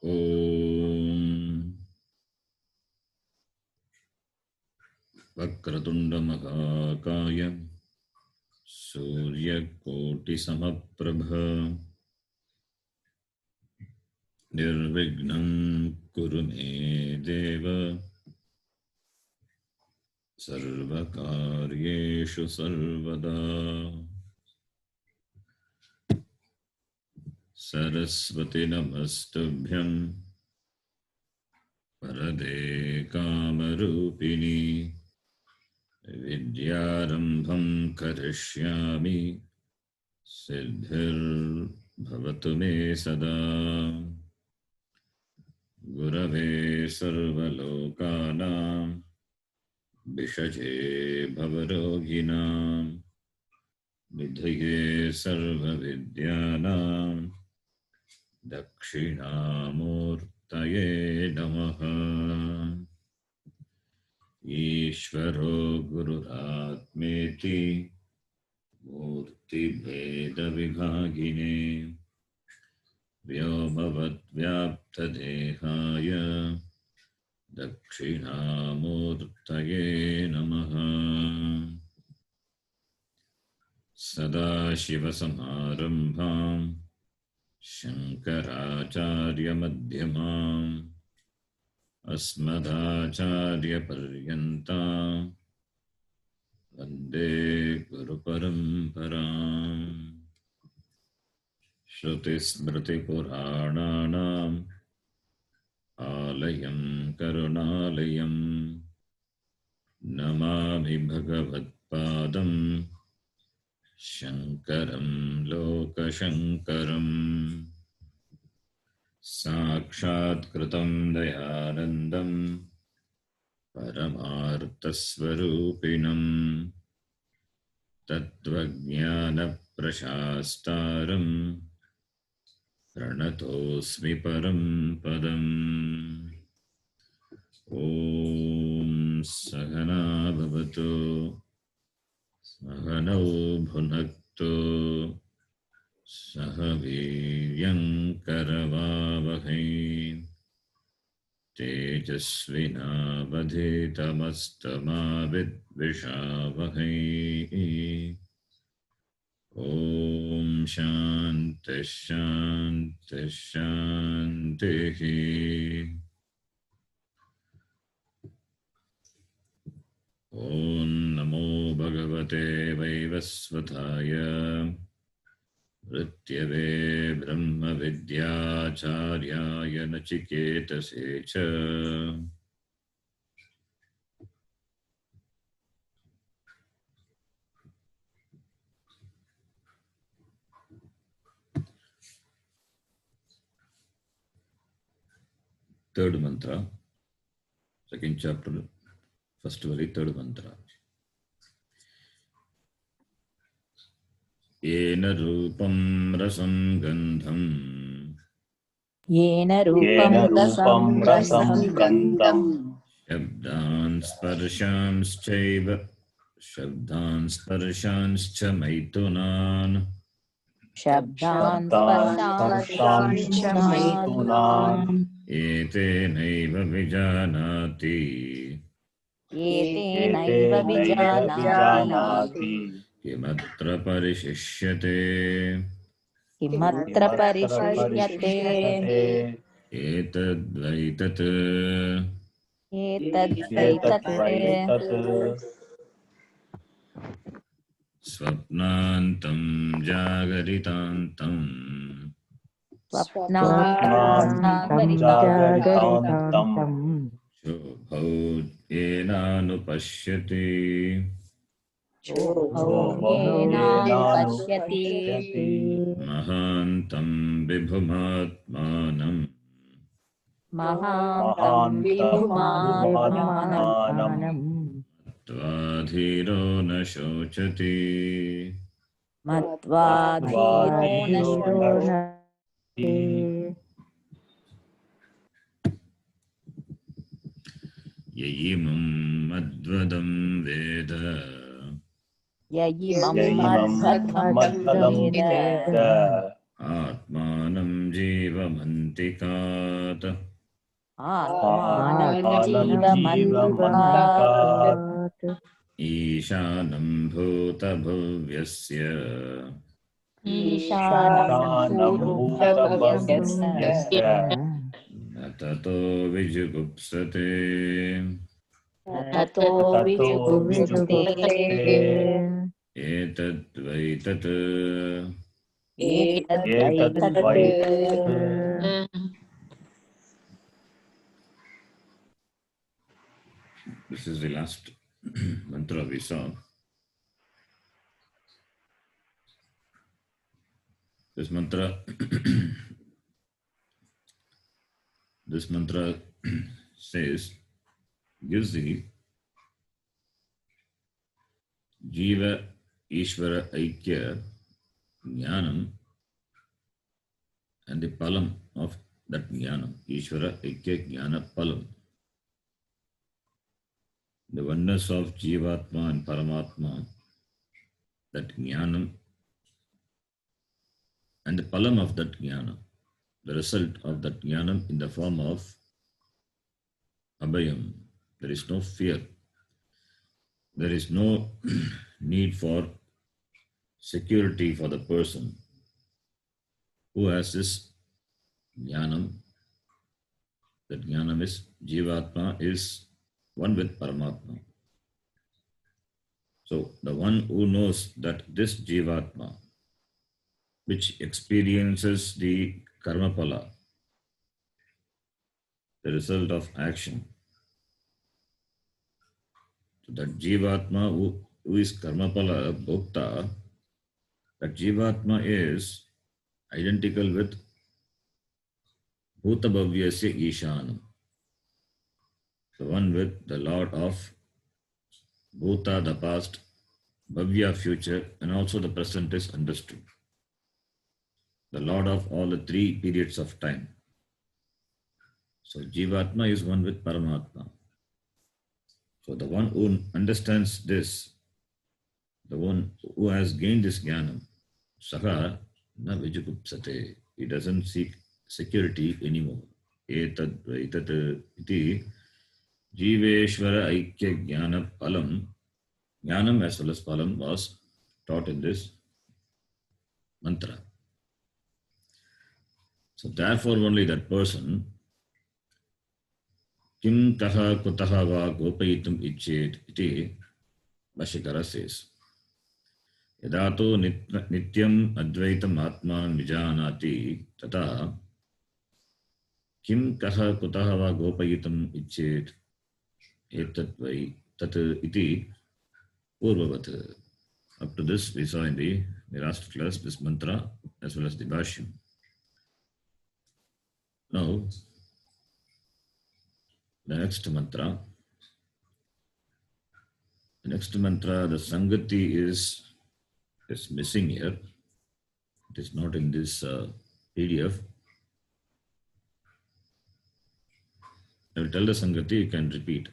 ॐ वक्रतुण्डमहाकाय सूर्यकोटिसमप्रभ निर्विघ्नं कुरु मे देव सर्वकार्येषु सर्वदा। सरस्वती नमस्तुभ्यं वरदे कामरूपिणी विद्यारम्भं करिष्यामि सिद्धिर्भवतु मे सदा। गुरवे सर्वलोकानां विषजे भवरोगिणां निधये सर्वविद्यानां दक्षिणामूर्तये नमः। ईश्वरो गुरुरात्मेति मूर्तिभेदविभागिने व्योमवद्व्याप्तदेहाय दक्षिणामूर्तये नमः। सदाशिवसमारम्भां शङ्कराचार्यमध्यमाम् अस्मदाचार्यपर्यन्तां वन्दे गुरुपरम्पराम्। श्रुतिस्मृतिपुराणानाम् आलयं करुणालयं नमामि भगवत्पादं शङ्करं लोकशङ्करम्। साक्षात्कृतं दयानन्दं परमार्थस्वरूपिणं तत्त्वज्ञानप्रशास्तारं प्रणतोऽस्मि परं पदम्। ॐ सहना भवतु सहनौ भुनक्तु सह वीर्यं करवावहै तेजस्विनावधीतमस्तमा विद्विषावहै। ॐ शान्तिः शान्तिः शान्तिः। ॐ नमो भगवते वैवस्वताय ऋत्यवे ब्रह्मविद्याचार्याय नचिकेतसे च। Third mantra, second chapter, first very third mantra. येन रूपं रसं गन्धं येन रूपं रसं गन्धं शब्दान् स्पर्शांश्च मैथुनान् एतेनैव विजानाति किमत्र परिशिष्यते एतद्वैतत् स्वप्नान्तं जागरितान्तं शोभौ येनानुपश्यति महान्तं विभुमात्मानं मत्वाधीरो न शोचति ययिमं मद्वदं वेद आत्मानं जीवभावयति जीवमन्तिकात् आत्मानं ईशानं भूतभव्यस्य ईशानं भूतभव्यस्य न ततो विजुगुप्सते ततो विजुगुप्सते एतद्वै तत् एतद्वै तत् This is the last mantra we saw. This mantra says, gives the Jiva Ishvara Aikya Jnanam and the Palam of that Jnanam. Ishvara Aikya Jnana Palam. The oneness of Jivatma and Paramatma, that Jnanam, and the Palam of that Jnana, the result of that Jnanam in the form of Abhayam. There is no fear. There is no need for security for the person who has this Jnanam. That Jnanam is, Jivatma is one with Paramatma. So the one who knows that this Jivatma, which experiences the karma pala, the result of action, so that Jivatma who is karma pala bhokta, that Jivatma is identical with Bhuta Bhavyasya Ishanam, the one with the Lord of Bhuta, the past, Bhavya, future, and also the present is understood. The Lord of all the three periods of time. So Jivatma is one with Paramatma. So the one who understands this, the one who has gained this jnanam, saha na vijugupsate. He doesn't seek security anymore. Etad vaitat iti Jiveshvara Aikya Jnana Palam. Jnanam as well as Palam was taught in this mantra. So therefore only that person Kim kaha kutaha va gopayitum ichet iti Vashikara says. Yadato nityam advaitam atman vijanati tata kim kaha kutaha va gopayitum ichet etatvai tat iti purvavat. Up to this we saw in the last class this mantra as well as the bhashyam. Now the next mantra. The next mantra, the Sangati is missing here. It is not in this PDF. I will tell the Sangati, you can repeat.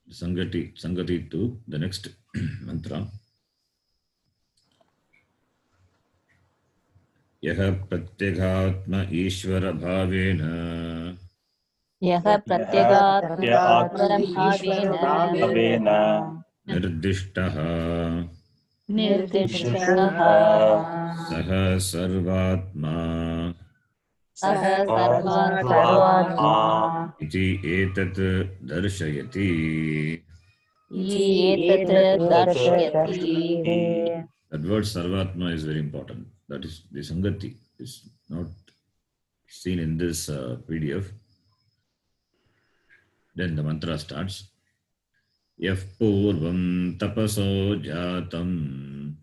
The Sangati to the next mantra. Yaha pratyekhatma ishvara bhavena. Yaha pratyekatma Nirdishtaha saha sarvatma iti etat darshayati. That word sarvatma is very important. That is the Sangati. Is not seen in this PDF. Then the mantra starts. Yah purvam tapaso jatam.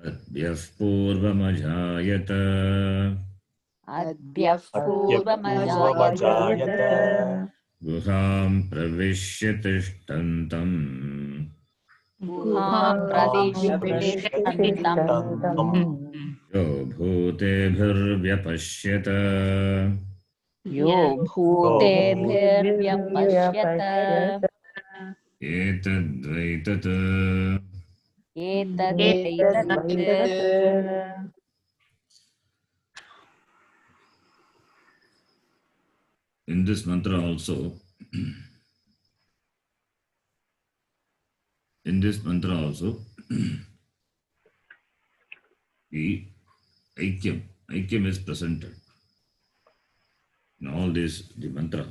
Adhyah purvam ajayata. Guham pravishya tishtantam. Yo bhutebhirvyapashyata. Etadvaitat एतद् एतद्वैतत् In this mantra also, in this mantra also, the Aikyam is presented. In all this, the mantra,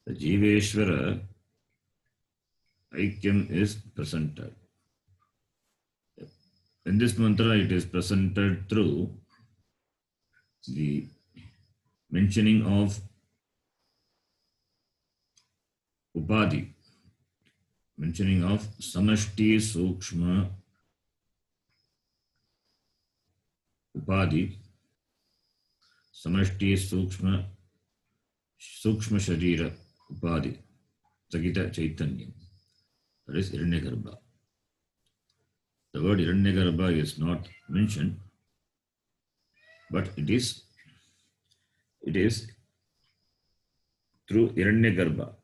the Jiveshwara Aikyam is presented. In this mantra, it is presented through the mentioning of Upadhi, mentioning of Samashti Sukshma Upadhi, Samashti Sukshma Sharira Upadhi, Sagita Chaitanya. That is Hiranyagarbha. The word Hiranyagarbha is not mentioned, but it is through Hiranyagarbha,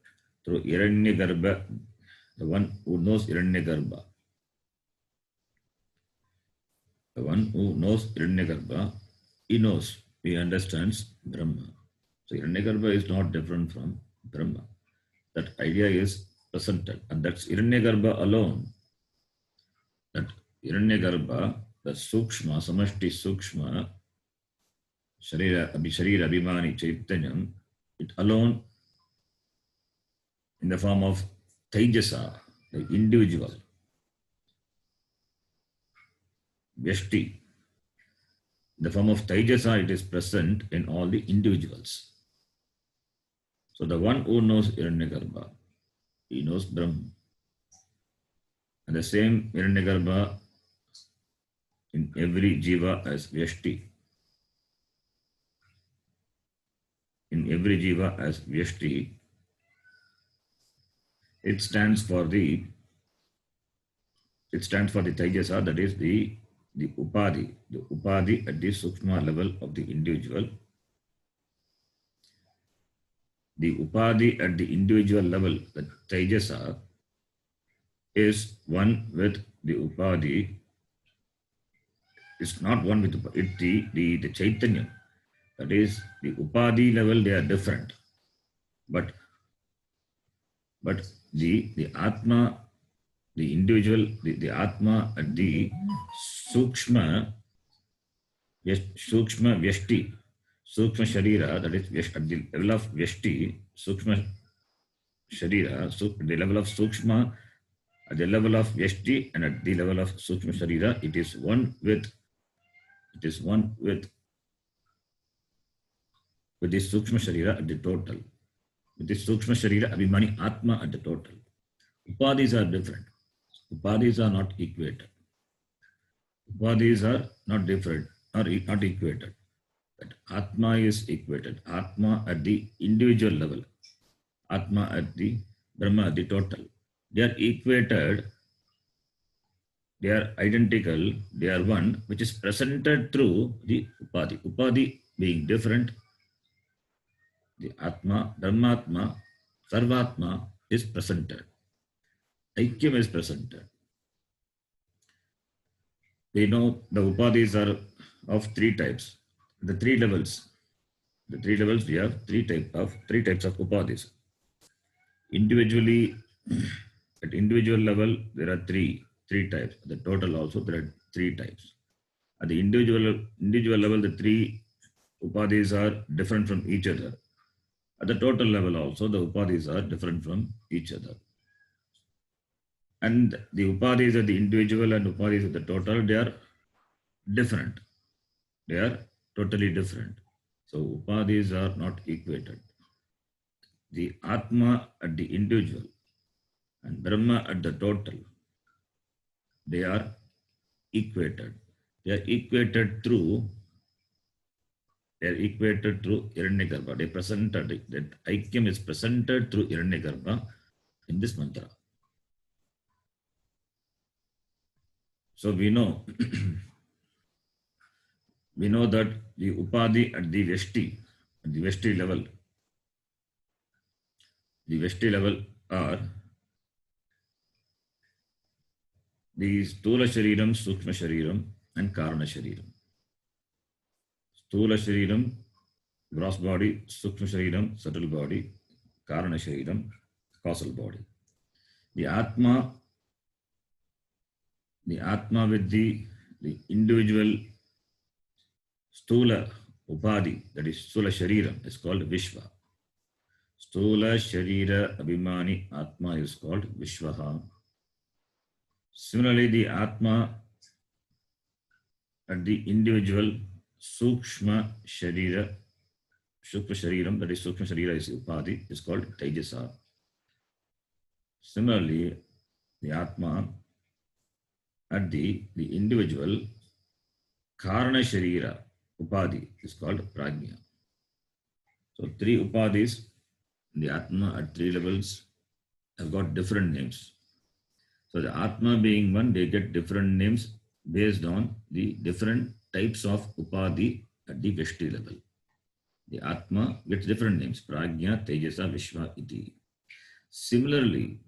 the one who knows Hiranyagarbha. The one who knows Hiranyagarbha, he understands Brahma. So Hiranyagarbha is not different from Brahma. That idea is presented, and that's Hiranyagarbha alone. That Hiranyagarbha, the Sukshma, Samashti Sukshma, Sharira Abhimani Chaitanyam, it alone in the form of Tejasa, the individual, Vyashti. In the form of Tejasa, it is present in all the individuals. So the one who knows Hiranyagarbha, he knows Brahma. And the same Hiranyagarbha in every jiva as Vyashti. In every jiva as Vyashti, it stands for the Tejasa, that is the Upadhi. The Upadhi at the Sukshma level of the individual. The Upadhi at the individual level, the Tejasa, is one with the Upadhi. It's not one with the Chaitanya. That is, the Upadhi level, they are different. But the Atma, the individual, the Atma at the Sukshma Vyashti, Sukshma Sharira, that is at the level of Vyashti, Sukshma Sharira, the level of Sukshma, at the level of Vyashti and at the level of Sukshma Sharira, it is one with the Sukshma Sharira at the total. With the Sukshma Sharira Abhimani Atma at the total. Upadhis are different. Upadhis are not equated. Upadhis are not different or not equated. But Atma is equated. Atma at the individual level. Atma at the Brahma at the total. They are equated. They are identical. They are one, which is presented through the Upadhi. Upadhi being different, the Atma, Brahmatma, Sarvatma is presented. Aikyam is presented. We know the Upadhis are of three types. The three levels. The three levels, we have three types of Upadhis. Individually, at individual level, there are three types. At the total also, there are three types. At the individual level, the three Upadhis are different from each other. At the total level also, the Upadhis are different from each other. And the Upadhis at the individual and Upadhis at the total, they are different. They are totally different. So Upadhis are not equated. The Atma at the individual and Brahma at the total, they are equated. They are equated through Hiranyagarbha. They presented, that Aikyam is presented through Hiranyagarbha in this mantra. So we know that the Upadhi at the Vyashti level are the Stula Shariram, Sukshma Shariram, and Karana Shariram. Stula Shariram, gross body, Sukshma Shariram, subtle body, Karana Shariram, causal body. The Atma with the individual Stula Upadhi, that is Stula Shariram, is called Vishva. Stula Sharira Abhimani Atma is called Vishvaha. Similarly, the Atma at the individual Sukshma Shariram, that is Sukshma Sharira is Upadhi, is called Tejasa. Similarly, the Atma at the individual Karana Sharira Upadhi is called Prajna. So three Upadhis, the Atma at three levels have got different names. So the Atma being one, they get different names based on the different types of Upadhi at the Veshti level. The Atma gets different names, Prajna, Tejasa, Vishva, Iti. Similarly,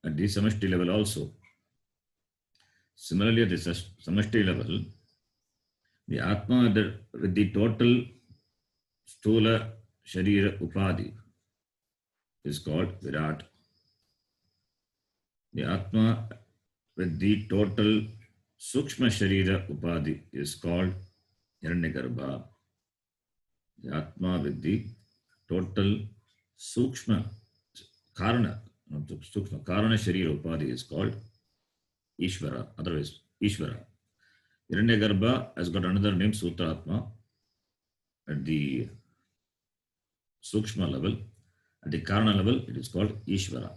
at the Samashti level also, similarly at the Samashti level, the Atma with the total Stula Sharira Upadhi is called Virat. The Atma with the total Sukshma Sharira Upadhi is called Hiranyagarbha. The Atma with the total Sukshma Karana Sharira Upadhi is called Ishvara, otherwise Ishvara. Hiranyagarbha has got another name, Sutra Atma, at the Sukshma level. At the Karana level, it is called Ishvara.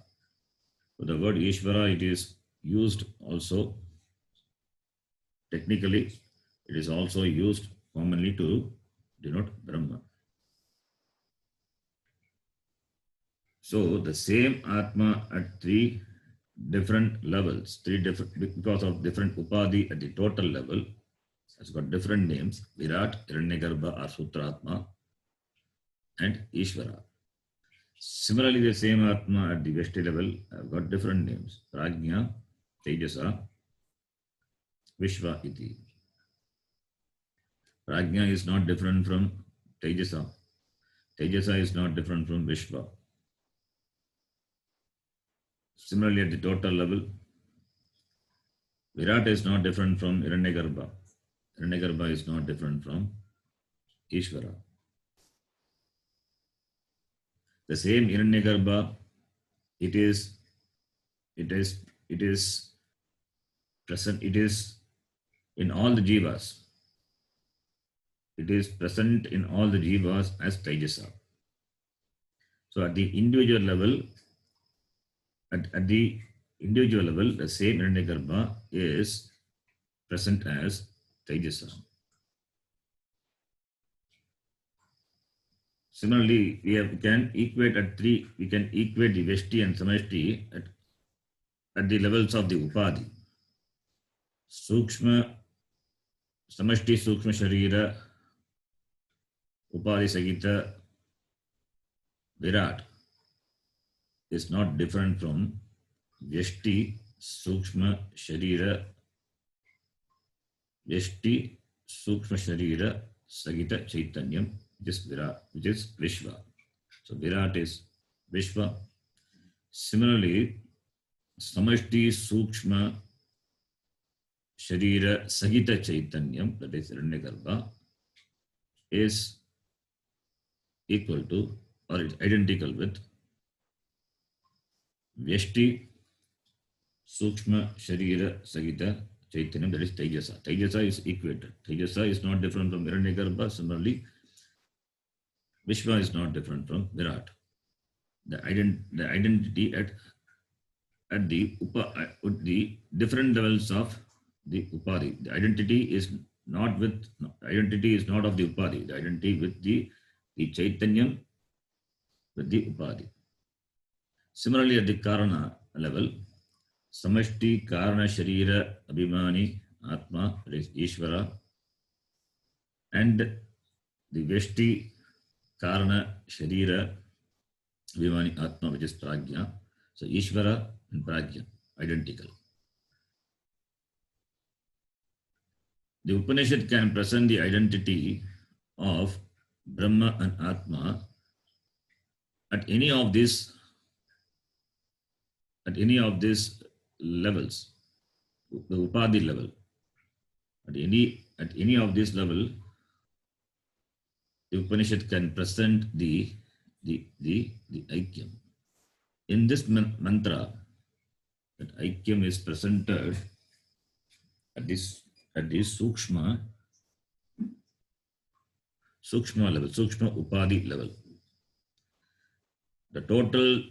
So the word Ishvara, it is used also technically, it is also used commonly to denote Brahma. So the same Atma at three different levels, because of different Upadhi at the total level, has got different names, Virat, Hiranyagarbha or Sutratma, and Ishvara. Similarly, the same Atma at the Veshti level have got different names, Prajna, Tejasa, Vishva, Iti. Prajna is not different from Tejasa. Tejasa is not different from Vishva. Similarly, at the total level, Virat is not different from Hiranyagarbha. Hiranyagarbha is not different from Ishvara. The same Hiranyagarbha, it is present, it is in all the jivas. It is present in all the jivas as Tejasa. So at the individual level, at the individual level, the same Hiranyagarbha is present as Tejasa. Similarly, we can equate the Veshti and Samashti at the levels of the Upadhi. Samashti Sukshma Sharira Upadhi Sagita Virat is not different from Veshti Sukshma Sharira Sagita Chaitanyam, which is Virat, which is Vishva. So Virat is Vishva. Similarly, Samashti Sukshma Sharira Sagita Chaitanyam, that is Hiranyagarbha, is equal to or is identical with Vyashti Sukshma Sharira Sagita Chaitanyam, that is Tejasa. Tejasa is equated. Tejasa is not different from Hiranyagarbha. Similarly, Vishva is not different from Virat. The identity at the different levels of the Upadhi. The identity is not of the Upadhi. The identity with the Chaitanyam with the Upadhi. Similarly, at the Karana level, Samashti Karana Sharira Abhimani Atma, that is Ishvara, and the Veshti Karana Sharira Abhimani Atma, which is Prajna, So Ishvara and Prajna, identical. The Upanishad can present the identity of Brahma and Atma at any of these levels, the Upadhi level. At any of this level, the Upanishad can present the Aikyam. In this mantra, that Aikyam is presented at this Sukshma level, Sukshma Upadhi level. The total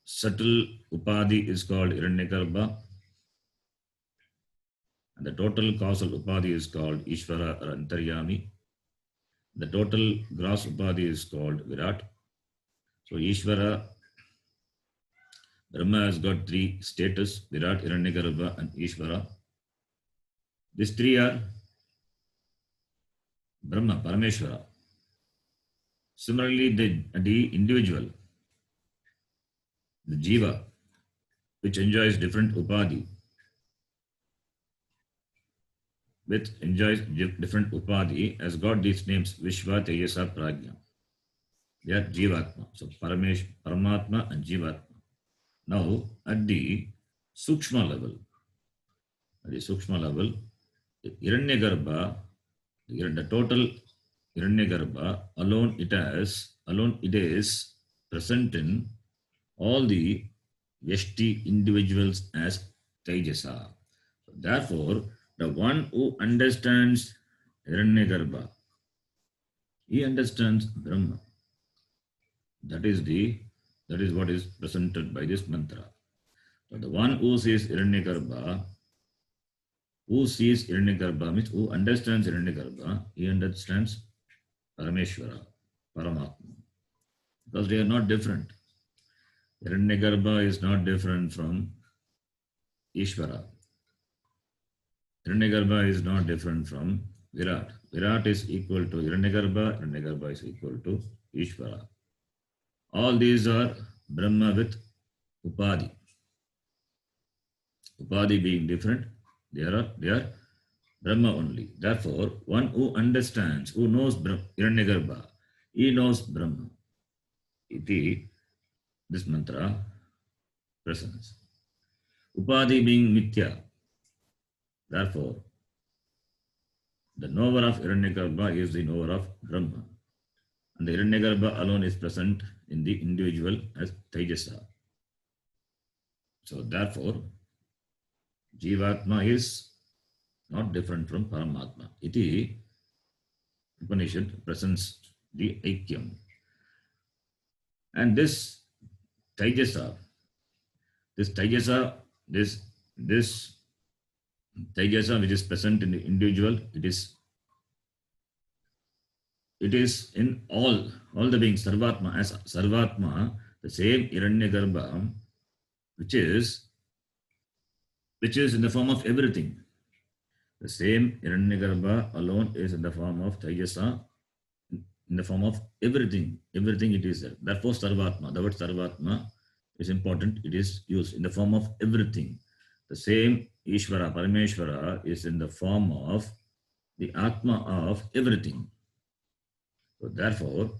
subtle Upadhi is called Hiranyagarbha, and the total causal Upadhi is called Ishvara or Antaryami. The total gross Upadhi is called Virat. So Ishvara, Brahma has got three status: Virat, Hiranyagarbha, and Ishvara. These three are Brahma, Parameshwara. Similarly, the individual, the Jiva, which enjoys different Upadhi, has got these names: Vishva, Tejasa, Prajna. They are Jivatma. So Paramatma and Jivatma. Now at the Sukshma level, Hiranyagarbha, the total Hiranyagarbha alone it is present in all the Yashti individuals as Tejasa. So therefore, the one who understands Hiranyagarbha, he understands Brahma. That is what is presented by this mantra. So the one who sees Hiranyagarbha means who understands Hiranyagarbha, he understands Parameshwara, Paramatma. Because they are not different. Hiranyagarbha is not different from Ishvara. Hiranyagarbha is not different from Virat. Virat is equal to Hiranyagarbha, Hiranyagarbha is equal to Ishvara. All these are Brahma with Upadhi. Upadhi being different, they are Brahma only. Therefore, one who understands, who knows Hiranyagarbha, he knows Brahma. Iti, this mantra presents. Upadhi being Mithya. Therefore, the knower of Hiranyagarbha is the knower of Brahma. And the Hiranyagarbha alone is present in the individual as Tejasa. So therefore, Jivatma is not different from Paramatma. Iti Upanishad presents the Aikyam. And this Tejasa, this Tejasa which is present in the individual, it is in all the beings, Sarvatma. As Sarvatma, the same Hiranyagarbha, which is in the form of everything. The same Hiranyagarbha alone is in the form of Tejasa, in the form of everything. Everything it is there. Therefore, Sarvatma, the word Sarvatma is important. It is used in the form of everything. The same Ishvara, Parameshwara is in the form of the Atma of everything. So therefore,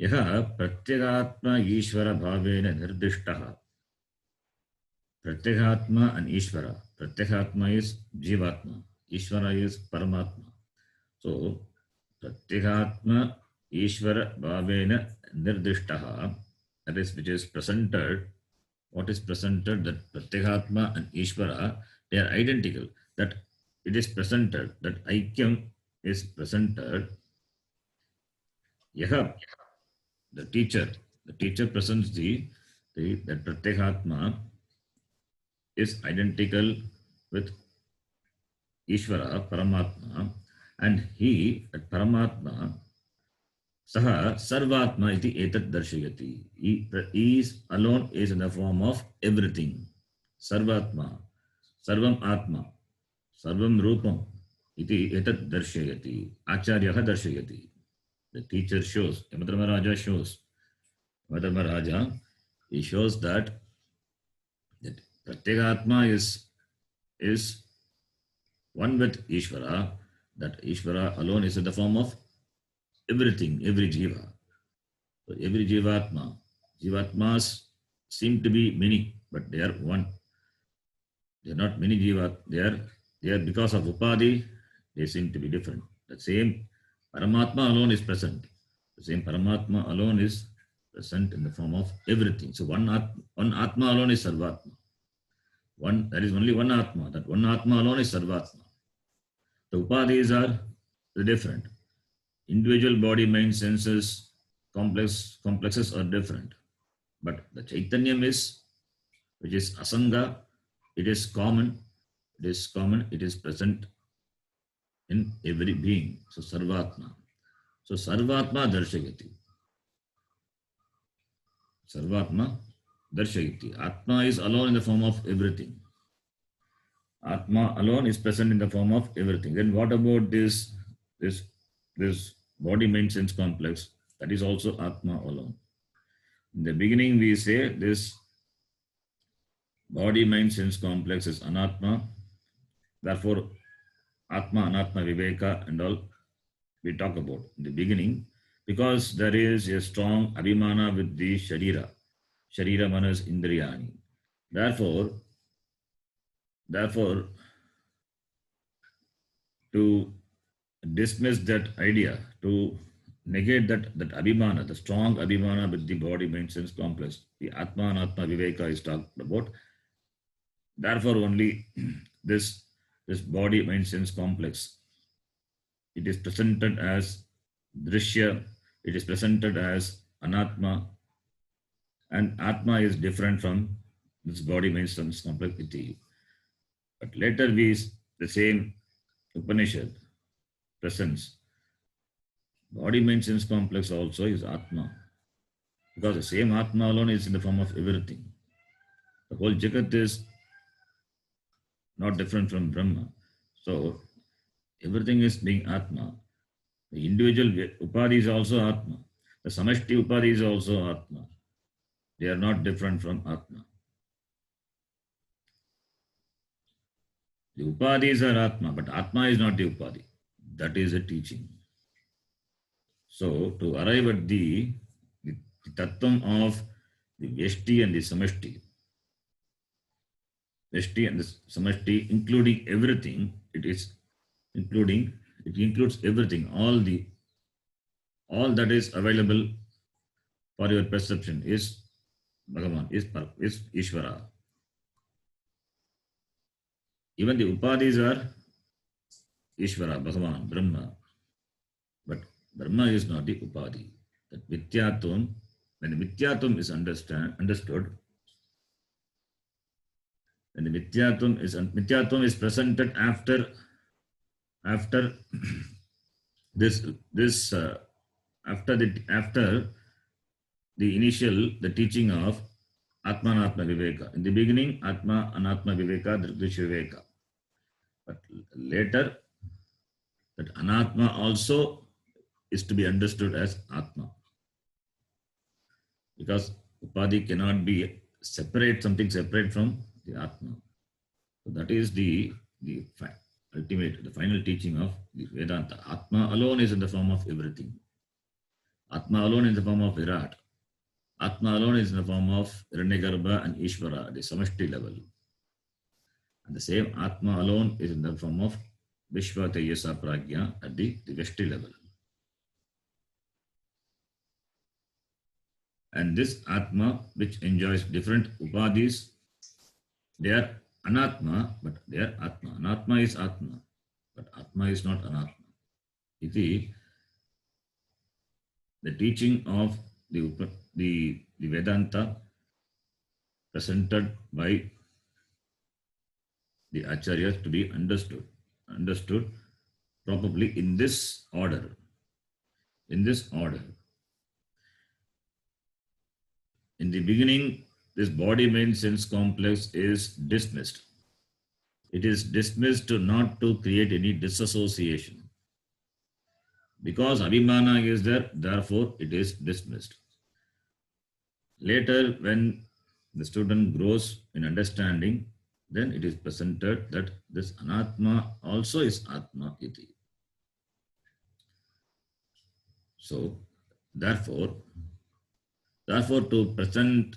Yaha Pratyagatma Ishvara Bhavena Nirdishtaha. Pratyagatma and Ishvara. Pratyagatma is Jivatma. Ishvara is Paramatma. So, Pratyagatma Ishvara Bhavena Nirdishtaha, that is which is presented, what is presented, that Pratyagatma and Ishvara, they are identical. That it is presented, that Aikyam is presented. Yaha, the teacher presents that Pratyagatma is identical with Ishvara, Paramatma, and he, at Paramatma, Saha Sarvatma iti etat darshayati. He is alone is in the form of everything. Sarvatma, Sarvam Atma, Sarvam Rupam iti etat darshayati. Acharyaha darshayati. The teacher shows, Yamadharmaraja shows. Yamadharmaraja, he shows that Pratyegatma is one with Ishvara. That Ishvara alone is in the form of everything, every jiva. So every jivatmas seem to be many, but they are one. They are not many jivat. They are because of upadhi. They seem to be different. The same Paramatma alone is present. The same Paramatma alone is present in the form of everything. So one Atma alone is Sarvatma. There is only one Atma. That one Atma alone is Sarvatma. The upadhis are different. Individual body, mind, senses, complexes are different. But the Chaitanyam is, which is Asanga, it is common. It is present in every being. So Sarvatma. So Sarvatma Darshayati. Sarvatma Darshayati. Atma is alone in the form of everything. Atma alone is present in the form of everything. Then what about this body mind sense complex? That is also Atma alone. In the beginning we say this body mind sense complex is Anatma. Therefore Atma, Anatma, Viveka and all we talk about in the beginning, because there is a strong abhimana with the Sharira manas indriyani. Therefore, to dismiss that idea, to negate that abhimana, the strong abhimana with the body, mind, sense complex, the Atma, Anatma, Viveka is talked about. Therefore, only this body, mind, sense complex, it is presented as Drishya, it is presented as Anatma, and Atma is different from this body, mind, sense complex. But later the same Upanishad presents body, mind, sense complex also is Atma, because the same Atma alone is in the form of everything. The whole Jagat is not different from Brahma. So everything is being Atma. The individual Upadhi is also Atma. The Samashti Upadhi is also Atma. They are not different from Atma. The Upadhis are Atma, but Atma is not the Upadhi. That is a teaching. So to arrive at the tattvam of the Vyashti and the Samashti, Vyashti and the Samashti, including everything, it includes everything, all that is available for your perception is Bhagavan, is Ishvara. Even the Upadhis are Ishvara, Bhagavan, Brahma. But Brahma is not the Upadhi. That Mityatum, when the Mityatum is understood, when the Mityatum is presented after after the teaching of Atma Anatma Viveka. In the beginning, Atma Anatma Viveka, Drisha Viveka. But later, that Anatma also is to be understood as Atma. Because Upadhi cannot be something separate from the Atma. So that is the final teaching of the Vedanta. Atma alone is in the form of everything. Atma alone is in the form of Virat. Atma alone is in the form of Hiranyagarbha and Ishvara at the Samashti level. And the same Atma alone is in the form of Vishva Tejasa Pragya at the Vyashti level. And this Atma, which enjoys different Upadhis, they are Anatma, but they are Atma. Anatma is Atma, but Atma is not Anatma. Iti, the teaching of the Vedanta presented by the Acharyas to be understood probably in this order. In the beginning, this body mind sense complex is dismissed. It is dismissed not to create any disassociation. Because Abhimana is there, therefore it is dismissed. Later, when the student grows in understanding, then it is presented that this Anatma also is Atma iti. So, therefore, to present,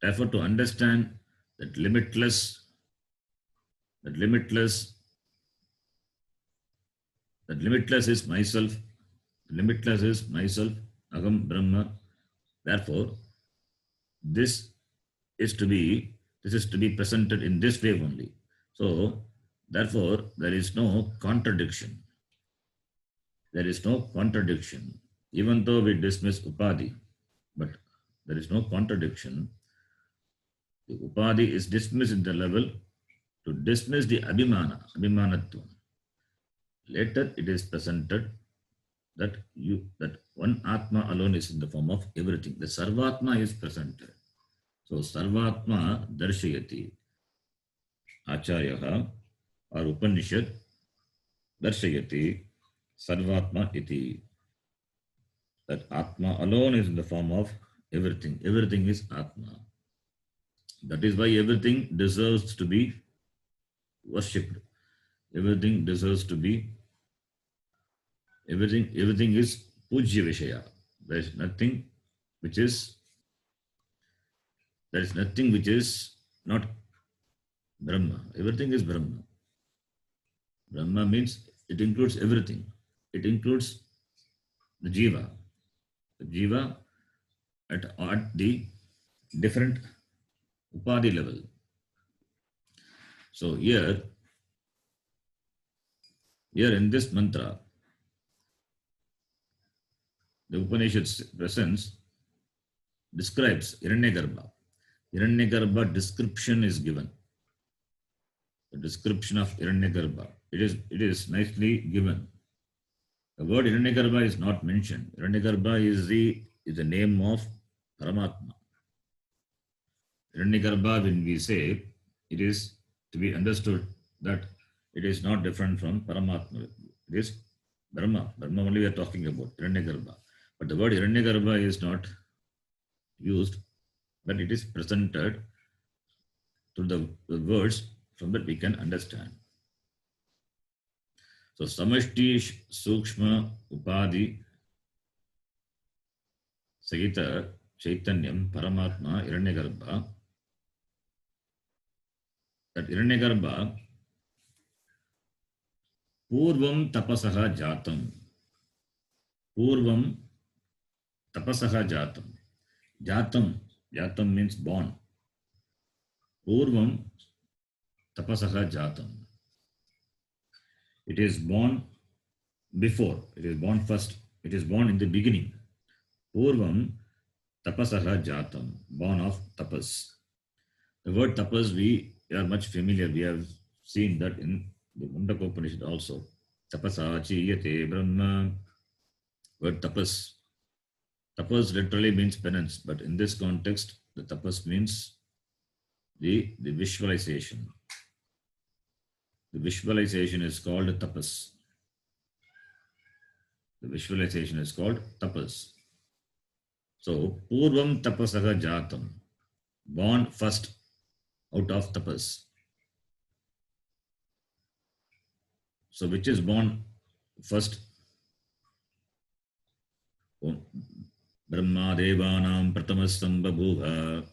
therefore to understand that limitless, that limitless, that limitless is myself, limitless is myself, Aham Brahma. Therefore, this is to be, this is to be presented in this way only. So, therefore, there is no contradiction. There is no contradiction. Even though we dismiss Upadhi, but there is no contradiction. The Upadhi is dismissed in the level to dismiss the Abhimana, Abhimanatvam. Later it is presented that one Atma alone is in the form of everything. The Sarvatma is presented. So Sarvatma Darshayati Acharyaha or Upanishad Darshayati Sarvatma iti. That Atma alone is in the form of everything. Everything is Atma. That is why everything deserves to be worshipped. Everything deserves to be, everything is Pujya Vishaya. There is nothing which is not Brahma. Everything is Brahma. Brahma means it includes everything. It includes the Jiva. The Jiva at the different Upadhi level. So here in this mantra, the Upanishad's presence describes Hiranyagarbha. Hiranyagarbha description is given. The description of Hiranyagarbha. It is nicely given. The word Hiranyagarbha is not mentioned. Hiranyagarbha is the name of Paramatma. Hiranyagarbha, when we say, it is to be understood that it is not different from Paramatma. It is Brahma. Brahma only we are talking about, Hiranyagarbha. But the word Hiranyagarbha is not used, but it is presented through the words from that we can understand. So Samashti Sukshma Upadhi Sagita Chaitanyam Paramatma Hiranyagarbha. That Hiranyagarbha Purvam Tapasaha Jatam. Purvam Tapasaha Jatam. Jatam means born. Purvam Tapasaha Jatam. It is born before. It is born first. It is born in the beginning. Purvam Tapasaha Jatam. Born of tapas. The word tapas we are much familiar. We have seen that in the Kaṭhopaniṣat also. Tapasa chiyate Brahma. Word tapas. Tapas literally means penance, but in this context, the tapas means the visualization. The visualization is called tapas. The visualization is called tapas. So, Purvam Tapasaha Jatam. Born first out of tapas. So, which is born first? Brahma Devanam Pratamasam Babhuha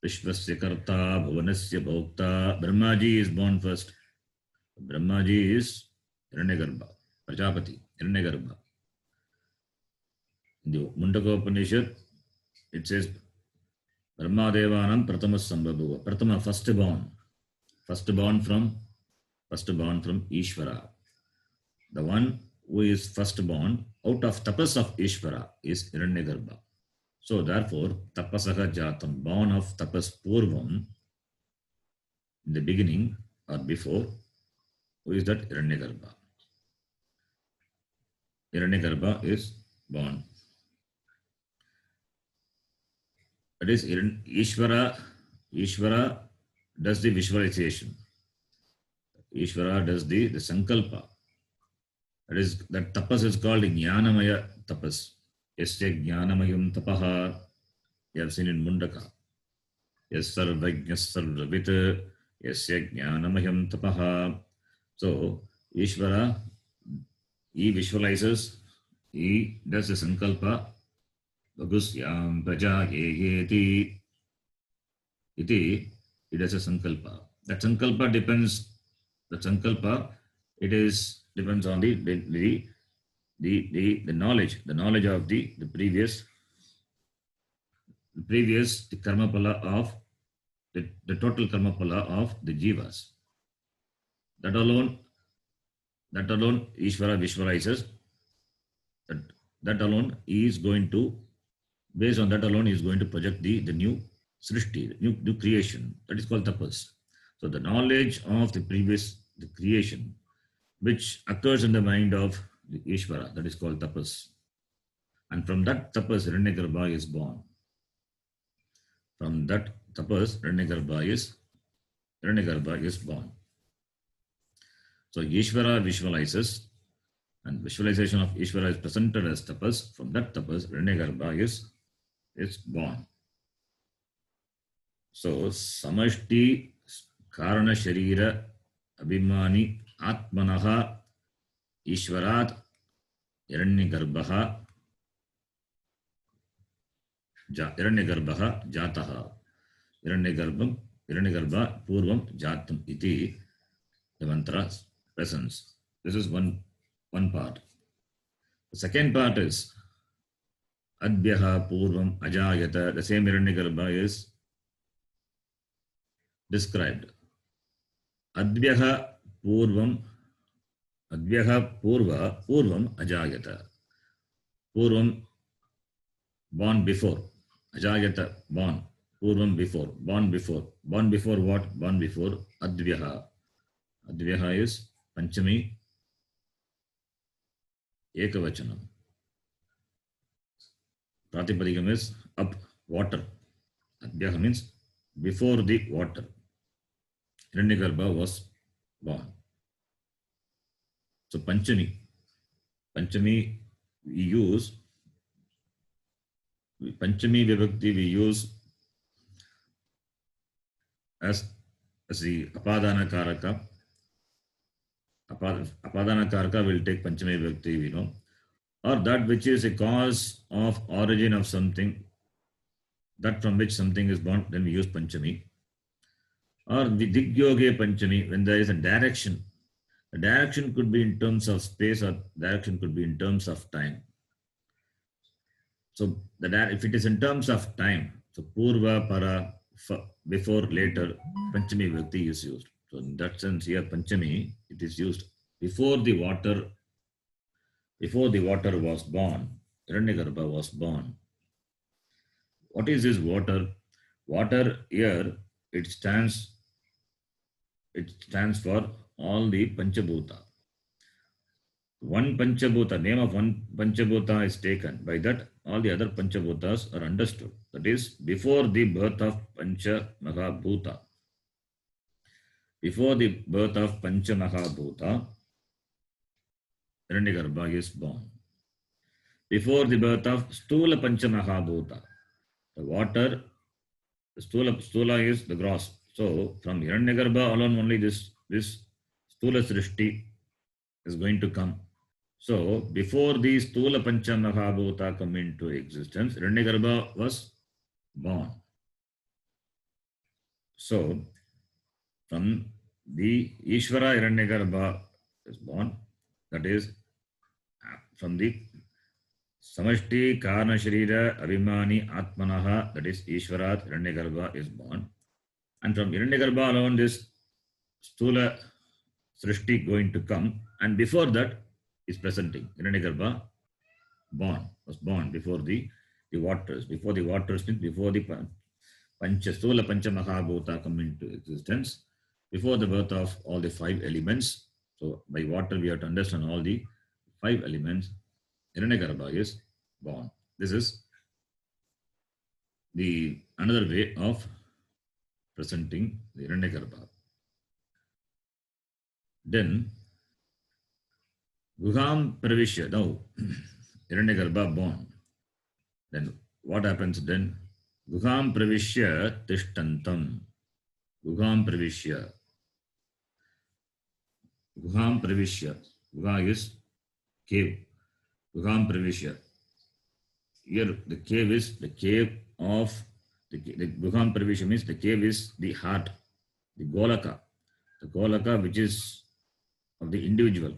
Vishwasya Karta Bhuvanasya Bhokta. Brahmaji is born first. Brahmaji is Hiranyagarbha, Prajapati, Hiranyagarbha. In the Kaṭhopaniṣat, it says Brahma Devanam Pratamasam Babhuha. Pratama, firstborn. Firstborn from Ishvara. The one who is firstborn out of tapas of Ishvara is Hiranyagarbha. So therefore, tapasaha jatam, born of tapas purvam, in the beginning or before, who is that? Hiranyagarbha. Hiranyagarbha is born. That is, Ishvara does the visualization. Ishvara does the sankalpa. That tapas is called Jnanamaya tapas. Yasya Jnanamayam tapaha. You have seen in Mundaka. Yes sarvajñas sarvavit yasya jnanamayam tapaha. So Ishvara, he visualizes, he does a sankalpa, Bagusyam praja yeti iti, he does a sankalpa. That sankalpa depends, the sankalpa, it is depends on the knowledge of the previous the karma pala of the total karma pala of the jivas. That alone, Ishvara visualizes, that, that alone he is going to, based on that alone he is going to project the new srishti, new creation. That is called tapas. So the knowledge of the previous, the creation, which occurs in the mind of the Ishvara, that is called tapas. And from that tapas, Hiranyagarbha is born. From that tapas, Hiranyagarbha is born. So Ishvara visualizes, and visualization of Ishvara is presented as tapas. From that tapas, Hiranyagarbha is born. So samashti karana sharira abhimani atmanaha Ishvarat Hiranyagarbha jataha. Hiranyagarbha purvam jatam iti, the mantra presence. This is one part. The second part is adbyaha purvam ajayata. The same Hiranyagarbha is described. Adbyaha purvam purvam ajayata. Purvam, born before. Ajayata, born. Purvam, before. Born before. Born before what? Born before advyaha. Advyaha is Panchami Ekavachanam. Pratipadikam is up, water. Advyaha means before the water. Hiranyagarbha was born. So Panchami we use, Panchami Vibhakti we use as the Apadana Karaka. Apadana Karaka will take Panchami Vibhakti, we know. Or that which is a cause of origin of something, that from which something is born, then we use Panchami. Or the Digyoge Panchami, when there is a direction. The direction could be in terms of space, or direction could be in terms of time. So if it is in terms of time, so Purva, Para, before, later, Panchami Vibhakti is used. So in that sense here, Panchami, it is used before the water was born. Hiranyagarbha was born. What is this water? Water here, it stands for all the Panchabhuta. One Panchabhuta, name of one Panchabhuta is taken. By that, all the other Panchabhutas are understood. That is, before the birth of Pancha Mahabhuta. Before the birth of Pancha Mahabhuta, Hiranyagarbha is born. Before the birth of Stula Pancha Mahabhuta, the water, Stula is the gross. So from Hiranyagarbha alone only this Stula Srishti is going to come. So before the Stula Pancha Mahabhuta come into existence, Hiranyagarbha was born. So from the Ishvara, Hiranyagarbha is born. That is from the Samashti Karna Sharira Abhimani Atmanaha, that is Ishvarat, Hiranyagarbha is born. And from Hiranyagarbha alone, this Stula Srishti going to come. And before that is presenting. Hiranyagarbha was born before the waters. Before the waters means before the Stula Pancha Mahabhuta come into existence. Before the birth of all the 5 elements. So by water we have to understand all the 5 elements. Hiranyagarbha is born. This is the another way of presenting the Hiranyagarbha. Then Guham Pravishya, now Hiranyagarbha born. Then what happens then? Guham pravishya tishtantam. Guham pravishya. Guham pravishya. Guha is cave. Guham pravishya. Here the cave is the cave of the Guham pravishya means the cave is the heart, the golaka. The golaka which is of the individual.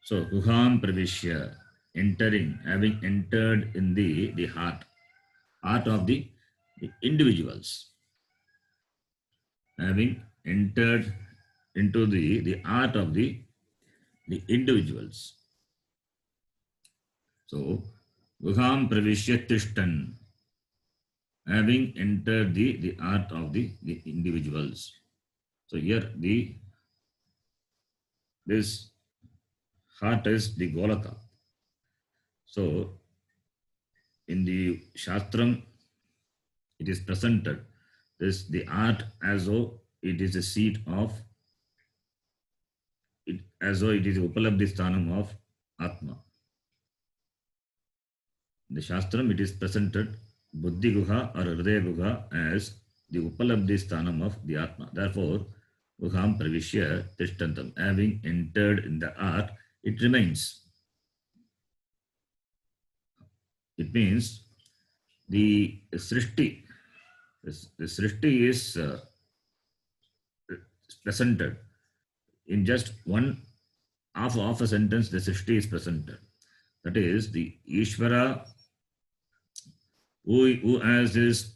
So Guham pravishya, entering, having entered in the heart of the individuals. Having entered into the art of the individuals. So, Guham pravishya tishtan, having entered the art of the individuals. So here this heart is the Golaka. So in the Shastram, it is presented this the art as though it is a seat of it, as though it is Upalabdhi Sthanam of Atma. In the Shastram, it is presented Buddhi Guha or Hridaya Guha as the Upalabdhi Sthanam of the Atma. Therefore, Guham Pravishya Tishtantam, having entered in the art, it remains. It means the Srishti, the Srishti is presented in just one half of a sentence. The Srishti is presented. That is the Ishvara who has his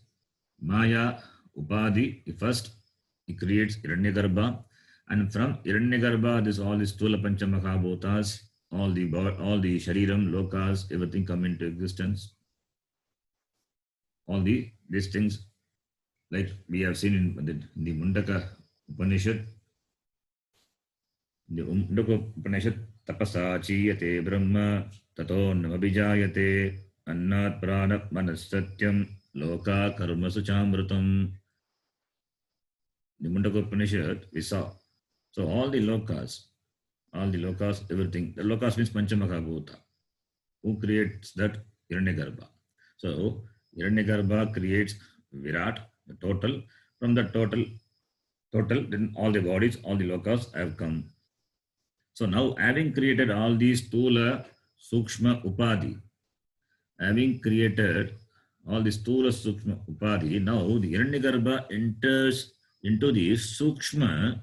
Maya Upadhi. First, he creates Hiranyagarbha, and from Hiranyagarbha, this all these Stula Panchamahabhutas, all the Shariram, Lokas, everything come into existence. All these things, like we have seen in the Mundaka Upanishad. The Mundaka Upanishad, tapasa chiyate brahma tato namabhijayate annat pranat manasatyam loka karma suchamrutam. The Mundaka Upanishad we saw. So all the lokas, everything. The lokas means Panchamahabhuta. Who creates that? Hiranyagarbha. So Hiranyagarbha creates Virat, the total. From the total, then all the bodies, all the lokas have come. So now, having created all these Stula, Sukshma, Upadhi, having created all these Stula, Sukshma, Upadhi, now the Hiranyagarbha enters into the Sukshma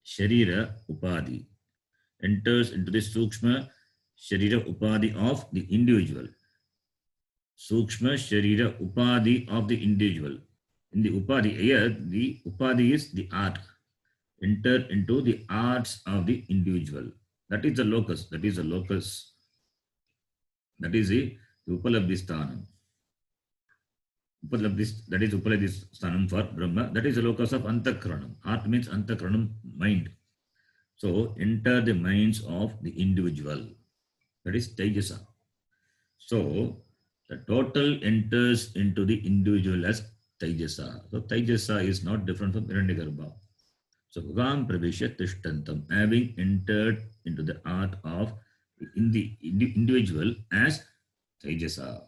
Sharira Upadhi, enters into the Sukshma Sharira Upadhi of the individual. Sukshma Sharira Upadhi of the individual. In the Upadhi, here the Upadhi is the art. Enter into the arts of the individual. That is the locus. That is the locus. That is the Upalabdhi Sthanam. That is Upalabdhi Sthanam for Brahma. That is the locus of Antakranam. Art means Antakranam, mind. So enter the minds of the individual. That is Tejasa. So the total enters into the individual as Tejasa. So Tejasa is not different from Hiranyagarbha. So Guham Pravishya Tishtantam, having entered into the art of in the individual as Tejasa.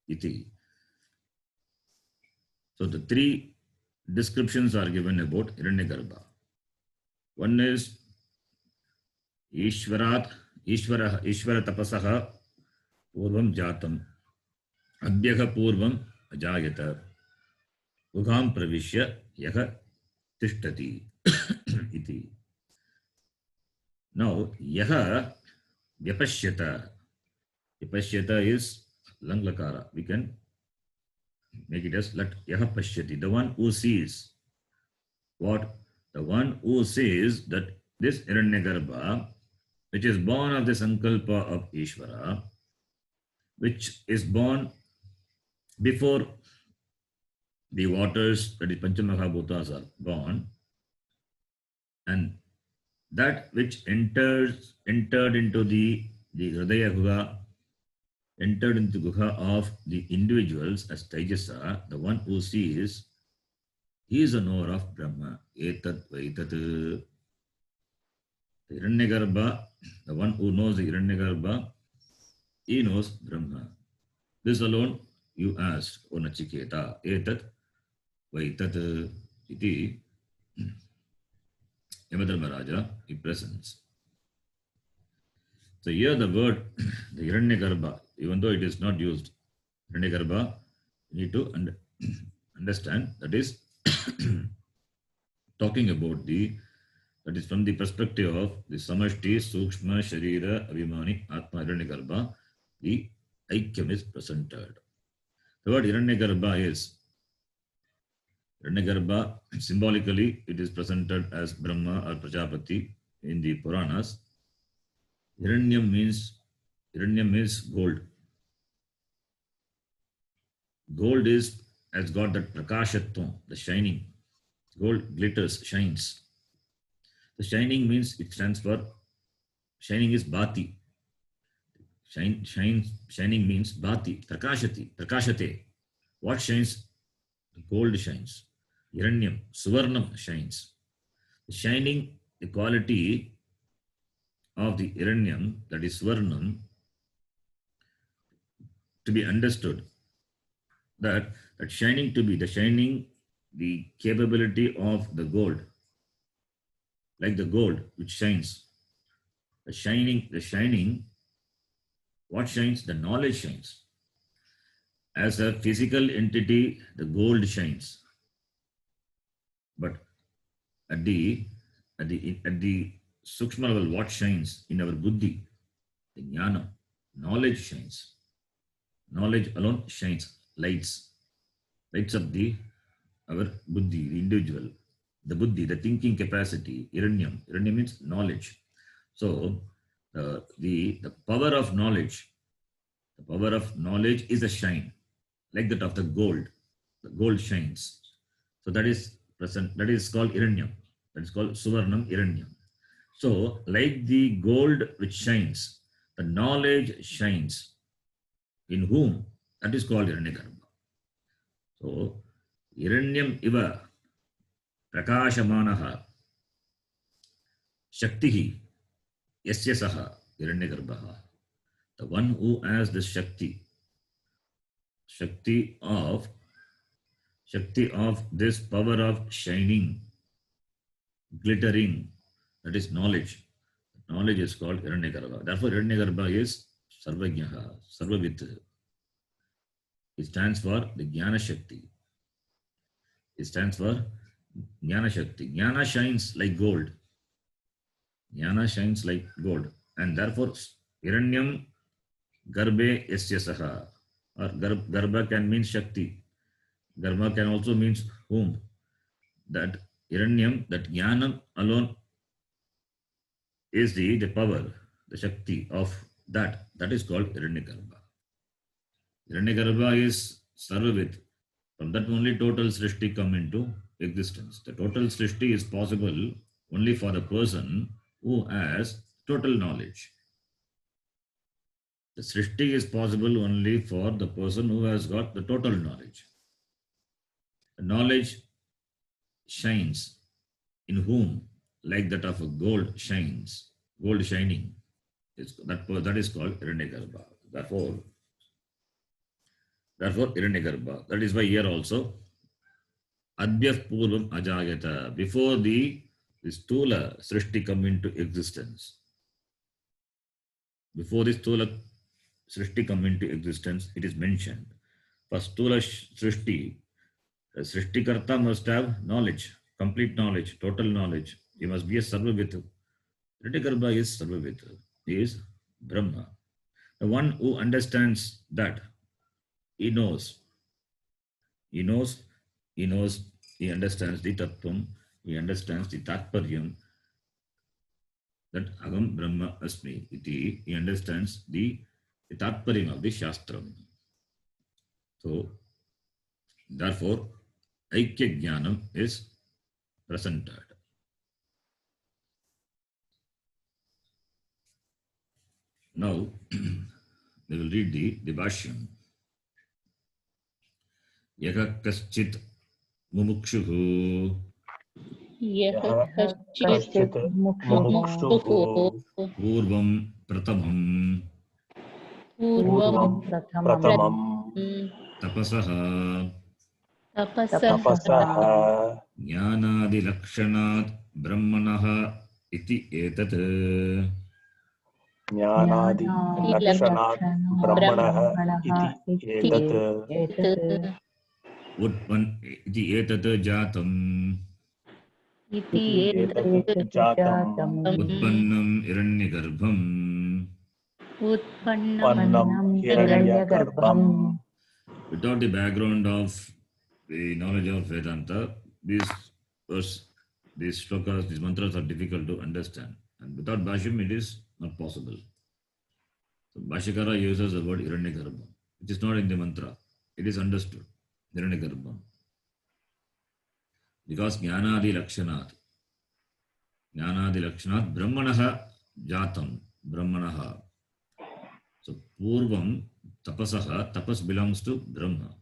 Iti. So the three descriptions are given about Hiranyagarbha. One is Ishvara tapasaha purvam jatam adhyaha purvam ajayata Guham Pravishya yaha tishtati iti. Now, yaha vyapashyata. Vyapashyata is lang lakara. We can make it as let yaha pashyati. The one who sees. What? The one who sees that this Hiranyagarbha, which is born of the Sankalpa of Ishvara, which is born before the waters, that is Panchamahabhutas, are born, and that which entered into the Hridaya Guha, entered into the Guha of the individuals as Tejasa, the one who sees, he is a knower of Brahma. Etat vaitat. The Hiranyagarbha, the one who knows the Hiranyagarbha, he knows Brahma. This alone you asked, O Nachiketa, etat vaitat iti Yamadharmaraja, he presents. So here the word, the Hiranyagarbha, even though it is not used, Hiranyagarbha, you need to understand that is talking about that is from the perspective of the Samashti, Sukshma, Sharira, Abhimani, Atma, Hiranyagarbha, the Aikyam is presented. The word Hiranyagarbha, symbolically, it is presented as Brahma or Prajapati in the Puranas. Hiranyam means gold. Gold has got that prakashatvam, the shining. Gold glitters, shines. The shining means it stands for, shining is bhati. Shining means bhati, prakashate. What shines? The gold shines. Hiranyam, suvarnam shines. The shining, the quality of the Hiranyam, that is suvarnam, to be understood. That shining to be the capability of the gold, like the gold which shines. The shining, what shines? The knowledge shines. As a physical entity, the gold shines. But at the sukshma level, what shines in our buddhi? The jnana, knowledge shines. Knowledge alone shines, lights up our buddhi, the individual, the buddhi, the thinking capacity, Hiranyam. Hiranyam means knowledge. So the power of knowledge, is a shine, like that of the gold. The gold shines. So that is present. That is called Hiranyam. That is called Suvarnam Hiranyam. So like the gold which shines, the knowledge shines. In whom? That is called Hiranyagarbha. So Hiranyam iva prakashamanaha shaktihi yasya saha Hiranyagarbha. The one who has the Shakti of this power of shining, glittering, that is knowledge. Knowledge is called Hiranyagarbha. Therefore, Hiranyagarbha is Sarvajnaha, Sarvavit. It stands for the Jnana Shakti. It stands for Jnana Shakti. Jnana shines like gold. Jnana shines like gold. And therefore, Hiranyam Garbhe Yasya Saha. Or Garbha can mean Shakti. Garbha can also mean whom. That Hiranyam, that Jnanam alone is the power, the Shakti of that. That is called Hiranyagarbha. Hiranyagarbha is Sarvavit. From that only total Srishti come into existence. The total Srishti is possible only for the person who has total knowledge. The Srishti is possible only for the person who has got the total knowledge. The knowledge shines in whom? Like that of a gold shines. Gold shining. That is called Hiranyagarbha. Therefore, Hiranyagarbha. That is why here also, Adhyah Purvam Ajayata. Before the Stula Srishti come into existence. Before the Stula Srishti come into existence, it is mentioned. For Stula Srishti, the Srishtikarta must have knowledge, complete knowledge, total knowledge. He must be a Sarvavit. Hiranyagarbha is Sarvavit. He is Brahma. The one who understands that, he knows, he understands the Tattvam, he understands the Tatparyam, that Agam Brahma Asmi iti, he understands the Tatparyam of the Shastram. So, therefore, Aikya Jnanam is presented. Now, we will read the Bhashyam. Yaka kaschit mumukshuhu Yah kaschit कश्चित् मुमुक्षुः purvam pratamam पूर्वं पूर्वं प्रथमं प्रथमम् tapasaha tapasah ज्ञानादिलक्षणात् ब्रह्मणः इति एतत् jnanadi lakshanat brahmanah iti etat इति एतत् जातम् iti etat jatam उत्पन्नं हिरण्यगर्भम् pannam hiranyagarbham. Without the background of the knowledge of Vedanta, these shlokas, these mantras are difficult to understand. And without Bhashyam, it is not possible. So Bhashyakara uses the word Hiranyagarbha, which is not in the mantra. It is understood, Hiranyagarbha. Because Jnanadi Lakshanat, Brahmanaha Jatam, Brahmanaha. So Purvam Tapasaha, tapas belongs to Brahma.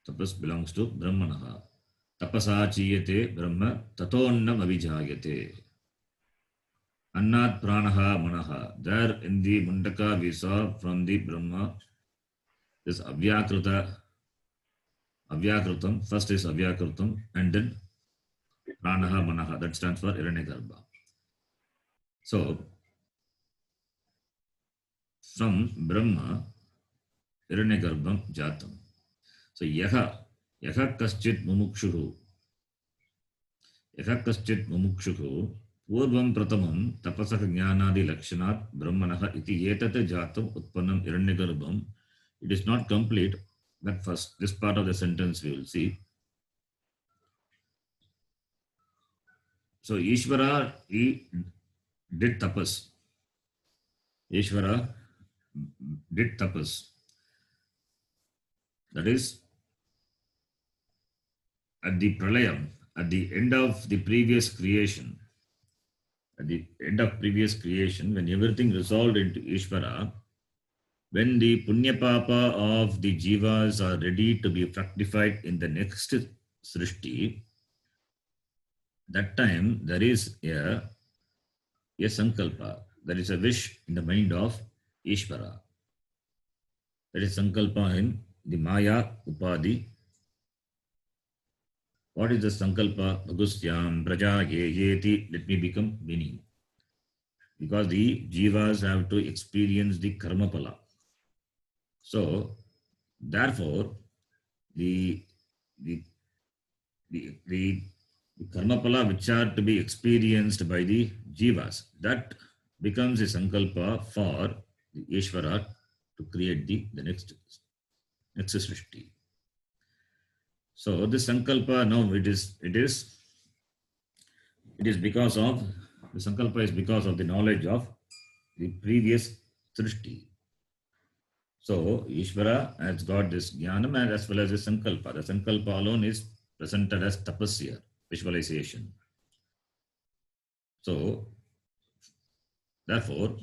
Tapas belongs to Brahmanaha. Tapasa chiyate Brahma tatonnam avijayate. Annat pranaha manaha. There in the Mundaka we saw from the Brahma this Avyakrutam. First is Avyakrutam and then pranaha manaha. That stands for Hiranyagarbha. So from Brahma Hiranyagarbham jatam. So yaha kaschit mumukshuhu पूर्वं प्रथमं तपसः ज्ञानादि लक्षणात् ब्रह्मणः इति एतत् जातम् उत्पन्नं हिरण्यगर्भम्. It is not complete. That first, this part of the sentence we will see. So Ishvara, he did tapas. Ishvara did tapas. That is, at the pralayam, at the end of the previous creation, when everything resolved into Ishvara, when the punya papa of the jivas are ready to be fructified in the next srishti, that time there is a sankalpa, there is a wish in the mind of Ishvara. That is sankalpa in the Maya Upadi. What is the sankalpa? Bhagusyam, Braja, Yeti, let me become many. Because the jivas have to experience the karma pala. So, therefore, the karma pala which are to be experienced by the jivas, that becomes a sankalpa for the Ishvara to create the next srishti. So this sankalpa now it is because of the sankalpa is because of the knowledge of the previous srishti. So Ishvara has got this jnanam and as well as the sankalpa. The sankalpa alone is presented as tapasya, visualization. So therefore,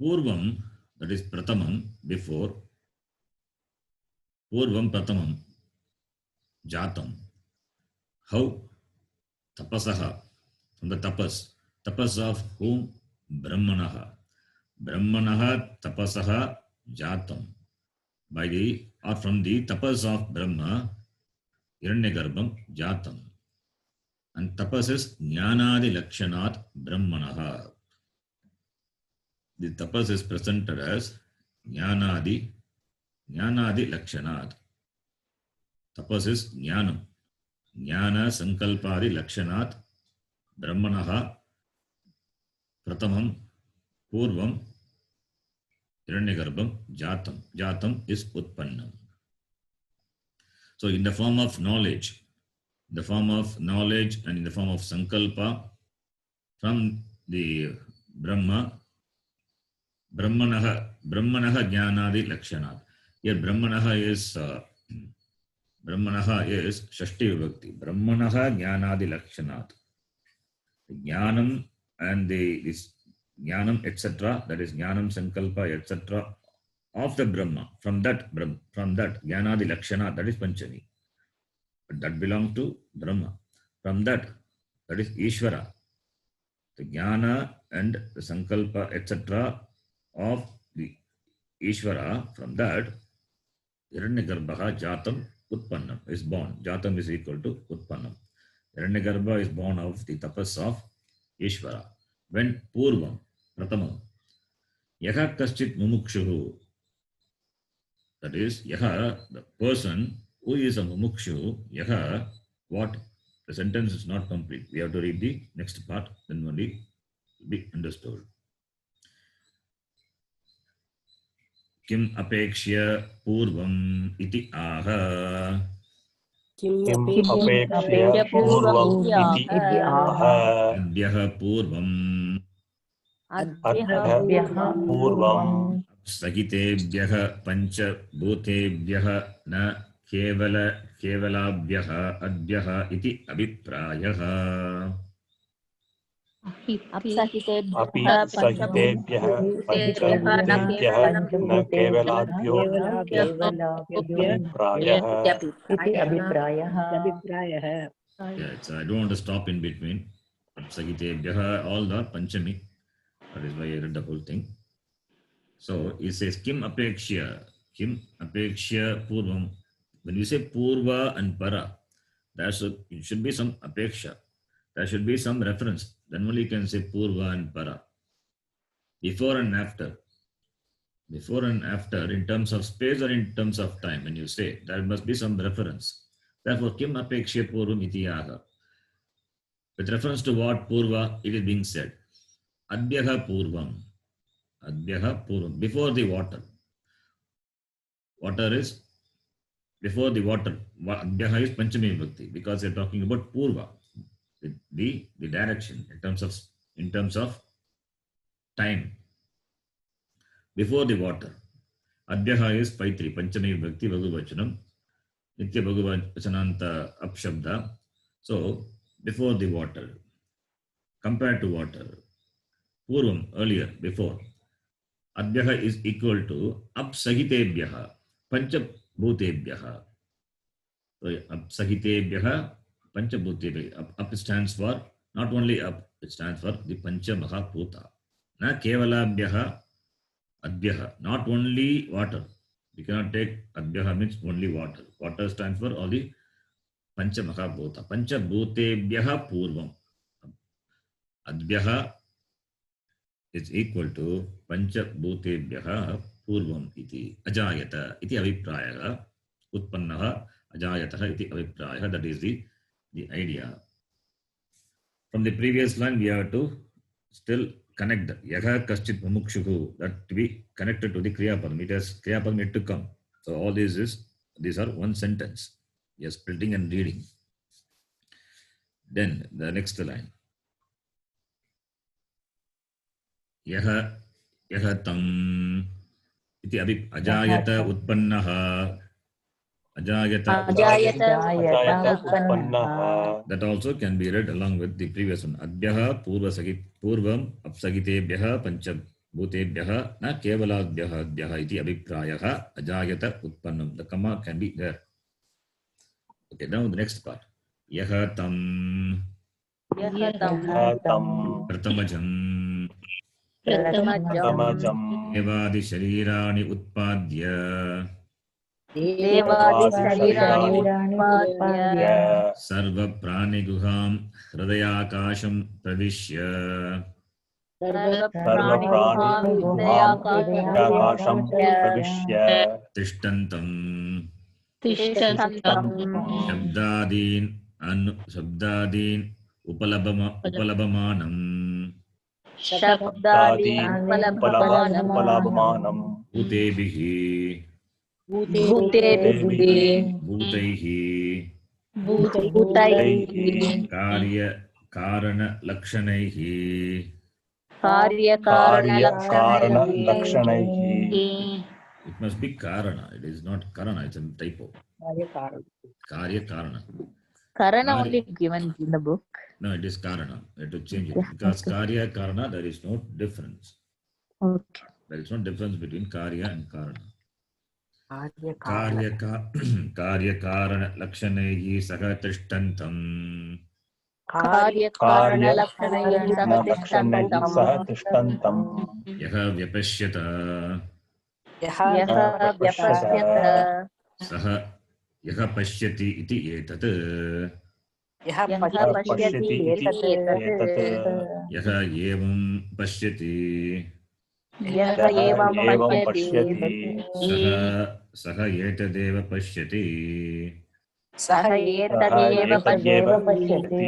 purvam, that is pratamam, before, purvam pratamam, jatam. How? Tapasaha, from the tapas of whom? Brahmanaha. Brahmanaha tapasaha jatam. By the, or from the tapas of Brahma, Hiranyagarbham jatam. And tapas is jnanadi lakshanat brahmanaha. The tapas is presented as jnanadi lakshanat. Tapas is jnanam. Jnana sankalpadi lakshanat brahmanaha pratamam purvam hiranyagarbham jatam. Jatam is utpannam. So in the form of knowledge, and in the form of sankalpa from the Brahmanaha jnanadi lakshanat. Here Brahmanaha is Shashti Vibhakti. Brahmanaha jnanadi lakshanat. Jnanam and this jnanam etc. That is jnanam sankalpa etc. of the Brahma. From that jnanadi lakshanat, that is Panchami. But that belongs to Brahma. From that is Ishvara. The jnana and the sankalpa etc. of the Ishvara, from that, Hiranyagarbha Jatam Utpannam is born. Jatam is equal to Utpannam. Hiranyagarbha is born of the tapas of Ishvara. When Purvam, Pratamam, Yaha Kaschit Mumukshu, that is, Yaha, the person who is a Mumukshu, Yaha, what? The sentence is not complete. We have to read the next part, then only be understood. Kim apekshya purvam iti aha. किम् किम् अपेक्ष्य अपेक्ष्य पूर्वम् पूर्वम् इति इति आह Adhyah purvam अद्भ्यः पूर्वम् Sagitebhyah pancha bhutebhyah na kevalabhyah adhyah iti abhiprayah. अपि अप्सहितेभ्यः सहितेभ्यः सहितेभ्यः पञ्चभूतेभ्यः न पञ्चभूतेभ्यः केवलाभ्यो केवलाभ्यो अभिप्रायः इति अभिप्रायः Yeah, so I don't want to stop in between. Sagitebhyah, all the panchami. That is why I read the whole thing. So it says Kim apekshya purvam. When you say purva and para, it should be some apeksha. There should be some reference. Then only you can say purva and para. Before and after. Before and after, in terms of space or in terms of time, when you say, there must be some reference. Therefore, Kim apekshya purvam iti yaha. With reference to what purva, it is being said. Adhyaha purvam. Adhyaha purvam. Before the water. Water is before the water. Adhyaha is Panchami Vibhakti because they are talking about purva. The direction in terms of time. Before the water. Adhyaha is Paitri, Panchami Vibhakti, Bhagavachanam, Nitya Bhagavachananta Apshabda. So, before the water. Compared to water. Purvam, earlier, before. Adhyaha is equal to Apsahitebhyaha, Panchabhutebhyaha. So, Apsahitebhyaha, Panchabhutebhyaha. Up stands for, not only up, it stands for the Pancha Mahabhuta. Na Kevalabhyaha, Adhyaha. Not only water. We cannot take Adhyaha means only water. Water stands for all the Pancha Mahabhuta. Panchabhutebhyaha Purvam. Adhyaha is equal to Panchabhutebhyaha Purvam iti Ajayata iti Aviprayah. Utpannaha Ajayataha iti Aviprayah. That is the idea. From the previous line, we have to still connect the Yaha Kaschit Mumukshuhu, that to be connected to the Kriya Padam. It has Kriya Padam yet to come. So all these are one sentence. We are splitting and reading. Then the next line. Yaha tam iti ajayata utpannaha. Ajayata उत्पन्नः that also can be read along with the previous one. Adhyaha purvam apsagitebhyaha panchabhutebhyaha na kevalabhyaha adhyaha iti abhiprayaha ajayata utpannam. The comma can be there. Okay, now the next part. Yaha tam pratamajam समजम् evadi sharirani utpadya देवादिशरीराणि उत्पाद्य sarva praniguham hridayakasham pravishya सर्वप्राणिगुहां हृदयाकाशं प्रविश्य Tishtantam तिष्ठन्तम् Shabdadin Upalabamanam शब्दादीन् उपलभमानम् Bhutebihi भूतेभिः Bhutaihi भूतैः Karya Karana Lakshanaihi. कार्यकारणलक्षणैः It must be Karana. It is not Karana. It's a typo. Karya Karana. Karana only given in the book. No, it is Karana. I have to change it. Because Karya Karana, there is no difference. Okay. There is no difference between Karya and Karana. कार्यकारण Karya Lakshanaihi Saha Tishtantam. कार्यकारणलक्षणैः कार्यकारणलक्षणैः सह तिष्ठन्तम् Yaha Vyapashyata यः व्यपश्यत सः यः पश्यति इति एतत् यः यः पश्यति पश्यति इति इति एतत् यः एवं पश्यति यः यः एवं एवं पश्यति सः सः एतदेव पश्यति सः सः एतदेव एतदेव पश्यति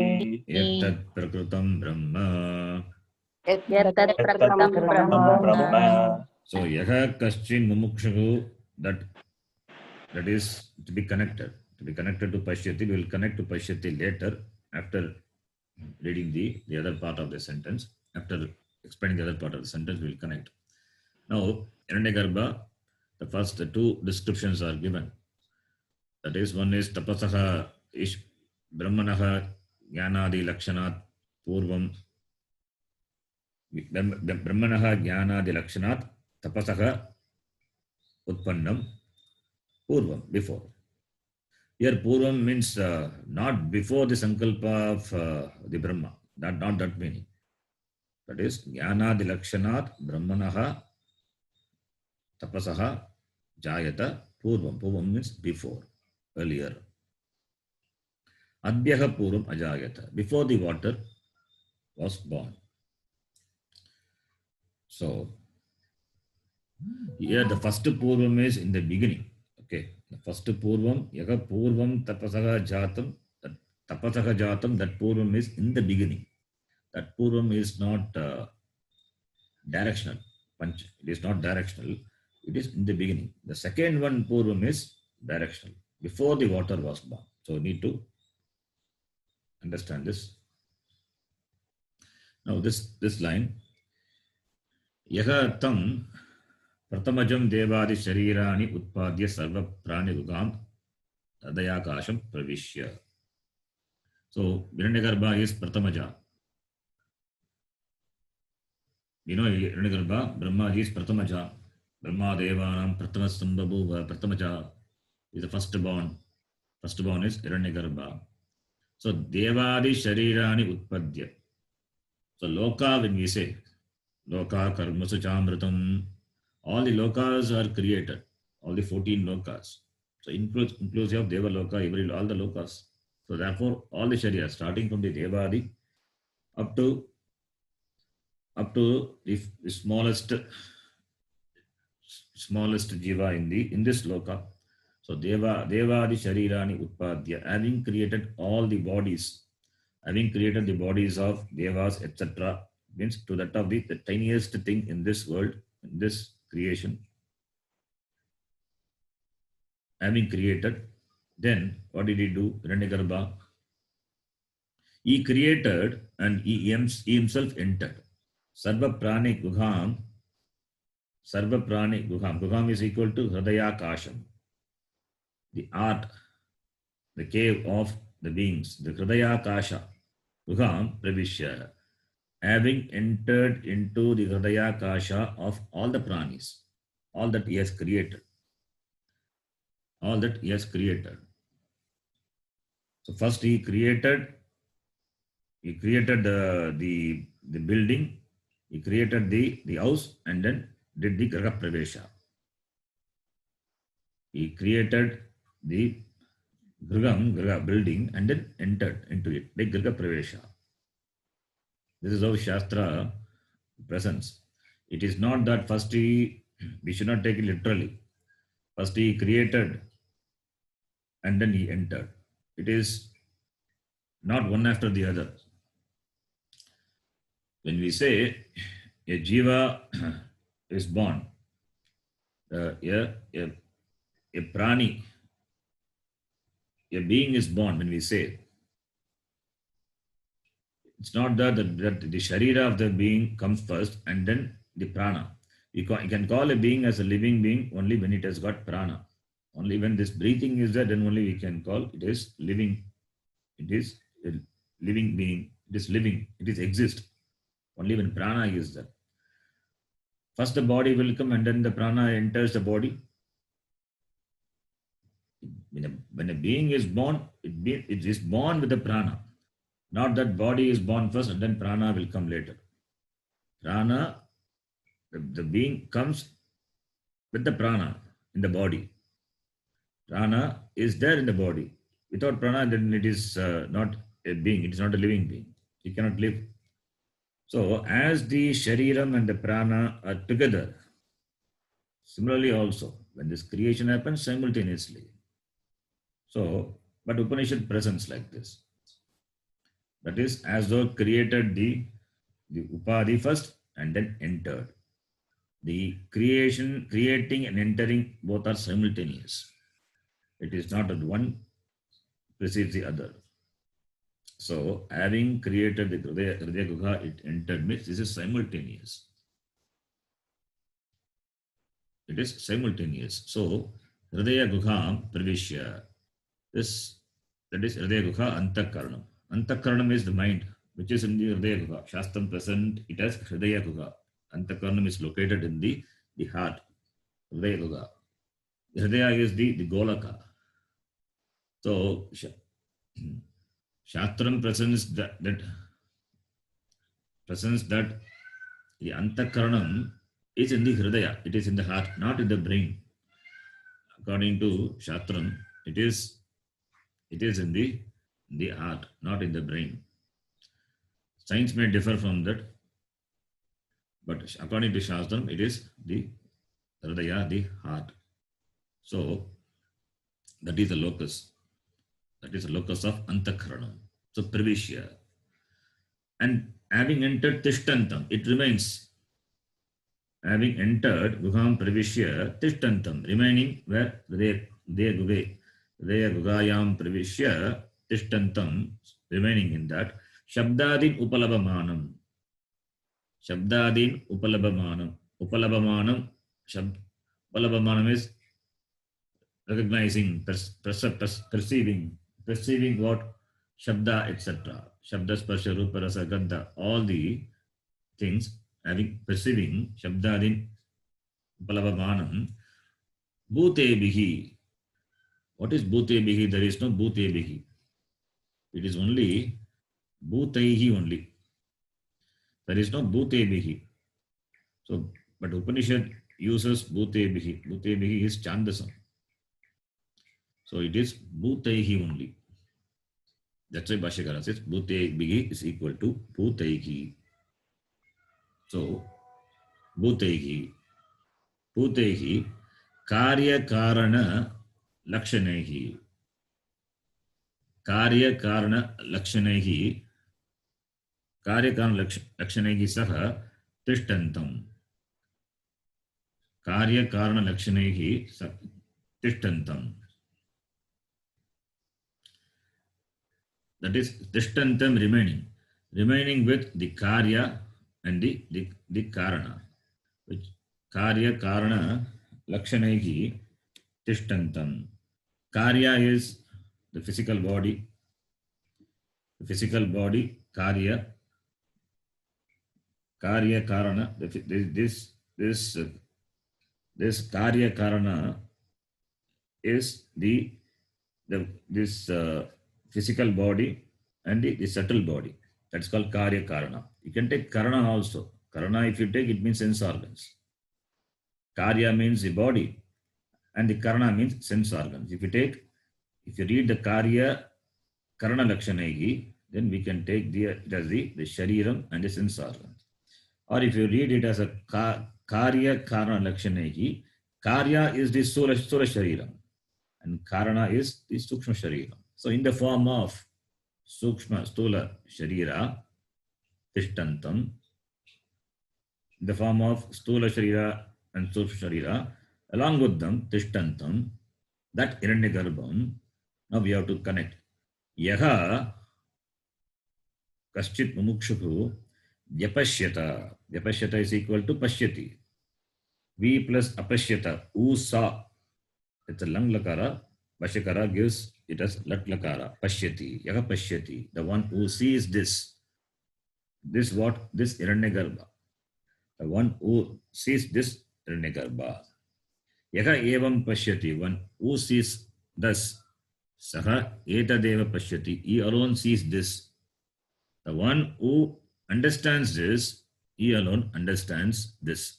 एतत् प्रकृतं ब्रह्म यत्तत् प्रकृतं कृतं Brahma Brahma So yaha kaschin mumukshu that is to be connected to Pashyati. We will connect to Pashyati later after reading the other part of the sentence. After explaining the other part of the sentence, we will connect. Now, Hiranyagarbha, the first two descriptions are given. That is, one is tapasaha ish brahmanaha jnanadi lakshanat purvam brahmanaha jnanadi lakshanat tapasaha utpannam purvam, before. Here purvam means not before the sankalpa of the Brahma, not that meaning. That is jnanadi lakshanat brahmanaha tapasaha jayata purvam. Purvam means before, earlier. Adhyaha purvam ajayata, before the water was born. So here the first purvam is in the beginning. Okay, the first purvam, yaga purvam tapasaha jatam, that tapasaha jatam, that purvam is in the beginning. That purvam is not directional. Panch, it is not directional. It is in the beginning. The second one purvam is directional, before the water was born. So we need to understand this. Now this line, yaha tam pratamajam devadi sharirani utpadya sarva prani rugam tadayakasham pravishya. So Hiranyagarbha is pratamaja. You know Hiranyagarbha, Brahma is pratamaja. Brahma devanam pratamastambhabu pratamaja is the firstborn. Firstborn is Hiranyagarbha. So devadi sharirani utpadya. So loka, when we say loka karmasu chamritam, all the lokas are created, all the 14 lokas. So inclusive of Deva Loka, all the lokas. So therefore, all the Sharias, starting from the Devadi up to the smallest jiva in this loka. So Devadi Sharirani Utpadya, having created all the bodies, having created the bodies of Devas, etc., means to that of the tiniest thing in this world, in this creation, having created, then what did he do? Hiranyagarbha, he created and he himself entered. Sarva prani guham. Sarva prani guham. Guham is equal to Hridayakasham, the art, the cave of the beings, the Hridayakasha. Guham pravishya, having entered into the Hridayakasha of all the pranis, all that he has created. All that he has created. So first he created the building, he created the house, and then did the Graha Pravesha. He created the Graha building and then entered into it, the Graha Pravesha. This is how Shastra presents. It is not that first we should not take it literally. First he created and then he entered. It is not one after the other. When we say a jiva is born, a prani, a being is born, when we say, it's not that the sharira of the being comes first and then the prana. You can call a being as a living being only when it has got prana. Only when this breathing is there, then only we can call it is living. It is a living being. It is living. It is exist. Only when prana is there. First the body will come and then the prana enters the body. When a being is born, it is born with the prana. Not that body is born first and then prana will come later. Prana, the being comes with the prana in the body. Prana is there in the body. Without prana, then it is not a being. It is not a living being. It cannot live. So, as the shariram and the prana are together, similarly also, when this creation happens simultaneously. So, but Upanishad presents like this. That is, as though created the upadhi first and then entered. The creating and entering both are simultaneous. It is not that one precedes the other. So, having created the Hridaya Guha, it entered means this is simultaneous. It is simultaneous. So, Hridaya Guha Pravishya. This, that is Hridaya Guha Antakaranam. Antakaranam is the mind, which is in the Hridaya Guha. Shastram present it as Hridaya Guha. Antakaranam is located in the heart. Hridaya Guha. Hridaya is the Golaka. So, Shastram presents that the Antakaranam is in the Hridaya. It is in the heart, not in the brain. According to Shastram, it is in the heart, not in the brain. Science may differ from that, but according to Shastram, it is the Hridaya, the heart. So, that is the locus. That is the locus of Antakaranam. So, Pravishya. And having entered Tishtantam, it remains. Having entered Guham Pravishya Tishtantam, remaining where Hridaya Gugayam Pravishya Tishtantam, remaining in that. Shabdadin Upalabamanam. Shabdadin Upalabamanam. Upalabamanam. Upalabamanam is recognizing, perceiving what? Shabda, etc. Shabda, Sparsha, Rupa, Rasa, Gandha, all the things, having perceiving, Shabdadin Upalabamanam. Bhutebihi. What is Bhutebihi? There is no Bhutebihi. It is only Bhutaihi only. There is no Bhutebihi. So, but Upanishad uses Bhutebihi. Bhutebihi is Chandasam. So it is Bhutaihi only. That's why Bhashyakara says Bhutebihi is equal to Bhutaihi. So, Bhutaihi. Bhutaihi Karya Karana Lakshanehi. Karya Karana Lakshanehi. Karya Karana Lakshanehi Saha Tishtantam. Karya Karana Lakshanehi Tishtantam. That is Tishtantam, remaining with the Karya and the Karana. Which Karya Karana Lakshanehi Tishtantam. Karya is the physical body. The physical body, Karya. Karya Karana. This Karya Karana is this physical body and the subtle body. That's called Karya Karana. You can take Karana also. Karana, if you take, it means sense organs. Karya means the body and the Karana means sense organs. If you read the Karya Karana Lakshanehi, then we can take it as the Shariram and the sense organs. Or if you read it as a Karya Karana Lakshanehi, Karya is the Sula Shariram and Karana is the Sukshma Shariram. So in the form of Sukshma Stula Sharira, Tishtantam, in the form of Stula Sharira and Sukshma Sharira, along with them, Tishtantam, that Hiranyagarbham, now we have to connect. Yaha Kaschit Mumukshuku Vyapashyata. Vyapashyata is equal to Pashyati. V plus Apashyata. Usa. It's a lang lakara. Bhashyakara gives it as lat lakara. Pashyati. Yaha Pashyati. The one who sees this. This what? This Hiranyagarbha. The one who sees this Hiranyagarbha. Yaha evam Pashyati. One who sees thus. Saha etadeva Pashyati. He alone sees this. The one who understands this, he alone understands this.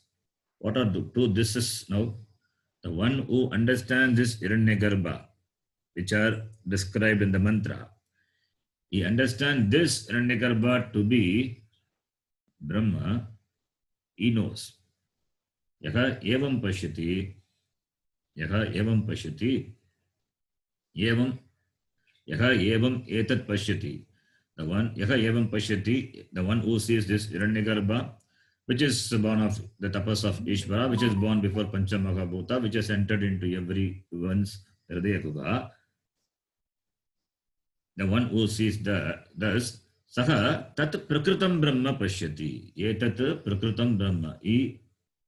What are the two thises now? The one who understands this Hiranyagarbha, which are described in the mantra, he understands this Hiranyagarbha to be Brahma. He knows. Yaha evam pashyati, evam, yaha evam etat pashyati. The one, yaha evam pashyati, the one who sees this Hiranyagarbha, which is born of the tapas of Ishvara, which is born before Panchamahabhuta, which has entered into everyone's Hridaya Guha. The one who sees thus, saha tat prakritam brahma pashyati. Etat prakritam brahma. He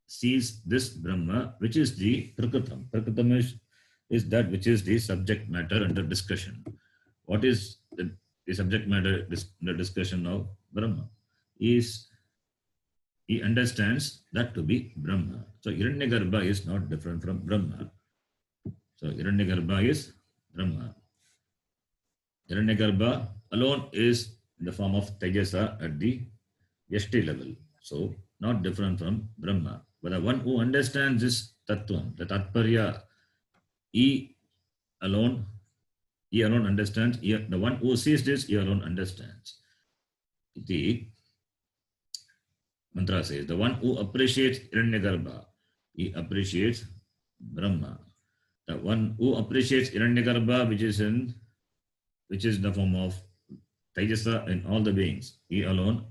sees this Brahma, which is the prakritam. Prakritam is that which is the subject matter under discussion. What is the subject matter under discussion of Brahma? He understands that to be Brahma. So Hiranyagarbha is not different from Brahma. So Hiranyagarbha is Brahma. Hiranyagarbha alone is in the form of Tejasa at the Yashti level. So not different from Brahma. But the one who understands this Tattvam, the Tatparya, he alone understands. The one who sees this, he alone understands. The mantra says, the one who appreciates Hiranyagarbha, he appreciates Brahma. The one who appreciates Hiranyagarbha, which is in the form of Tejasa in all the beings, he alone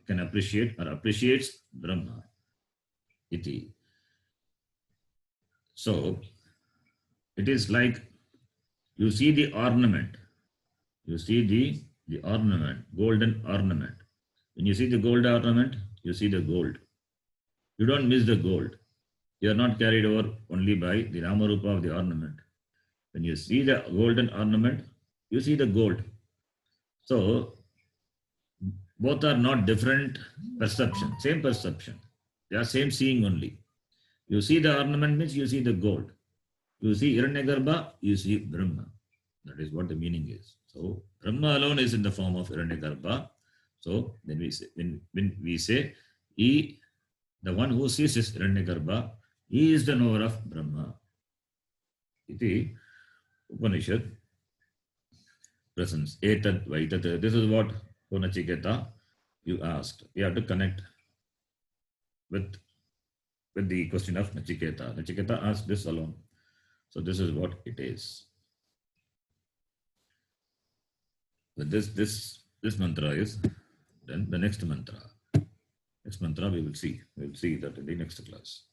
can appreciate or appreciates Brahma. Iti. So it is like you see the ornament. You see the ornament, golden ornament. When you see the gold ornament, you see the gold. You don't miss the gold. You are not carried over only by the Ramarupa of the ornament. When you see the golden ornament, you see the gold. So both are not different perception, same perception. They are same seeing only. You see the ornament means you see the gold. You see Hiranyagarbha, you see Brahma. That is what the meaning is. So Brahma alone is in the form of Hiranyagarbha. So then when we say he, the one who sees is Hiranyagarbha, he is the knower of Brahma. Iti Upanishad presents. Etat vaitat. This is what Nachiketa you asked. You have to connect with the question of Nachiketa. Nachiketa asked this alone. So this is what it is. But this mantra is then the next mantra. Next mantra we will see. We will see that in the next class.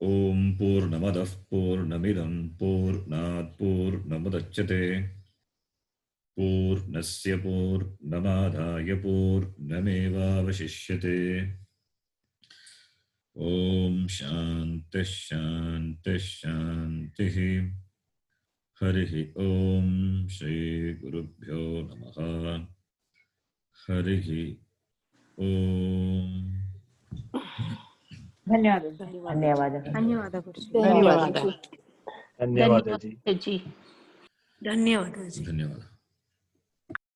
Om Purnamadah Purnamidam Purnat Purnamudachyate Purnasya Purnamadhaya Purnameva Vashishyate. Om Shanti Shanti Shanti. Harihi Om Shri Gurubhyo Namaha. Harihi Om. धन्यवादः धन्यवादः धन्यवादः धन्यवादः जी धन्यवादः धन्यवाद.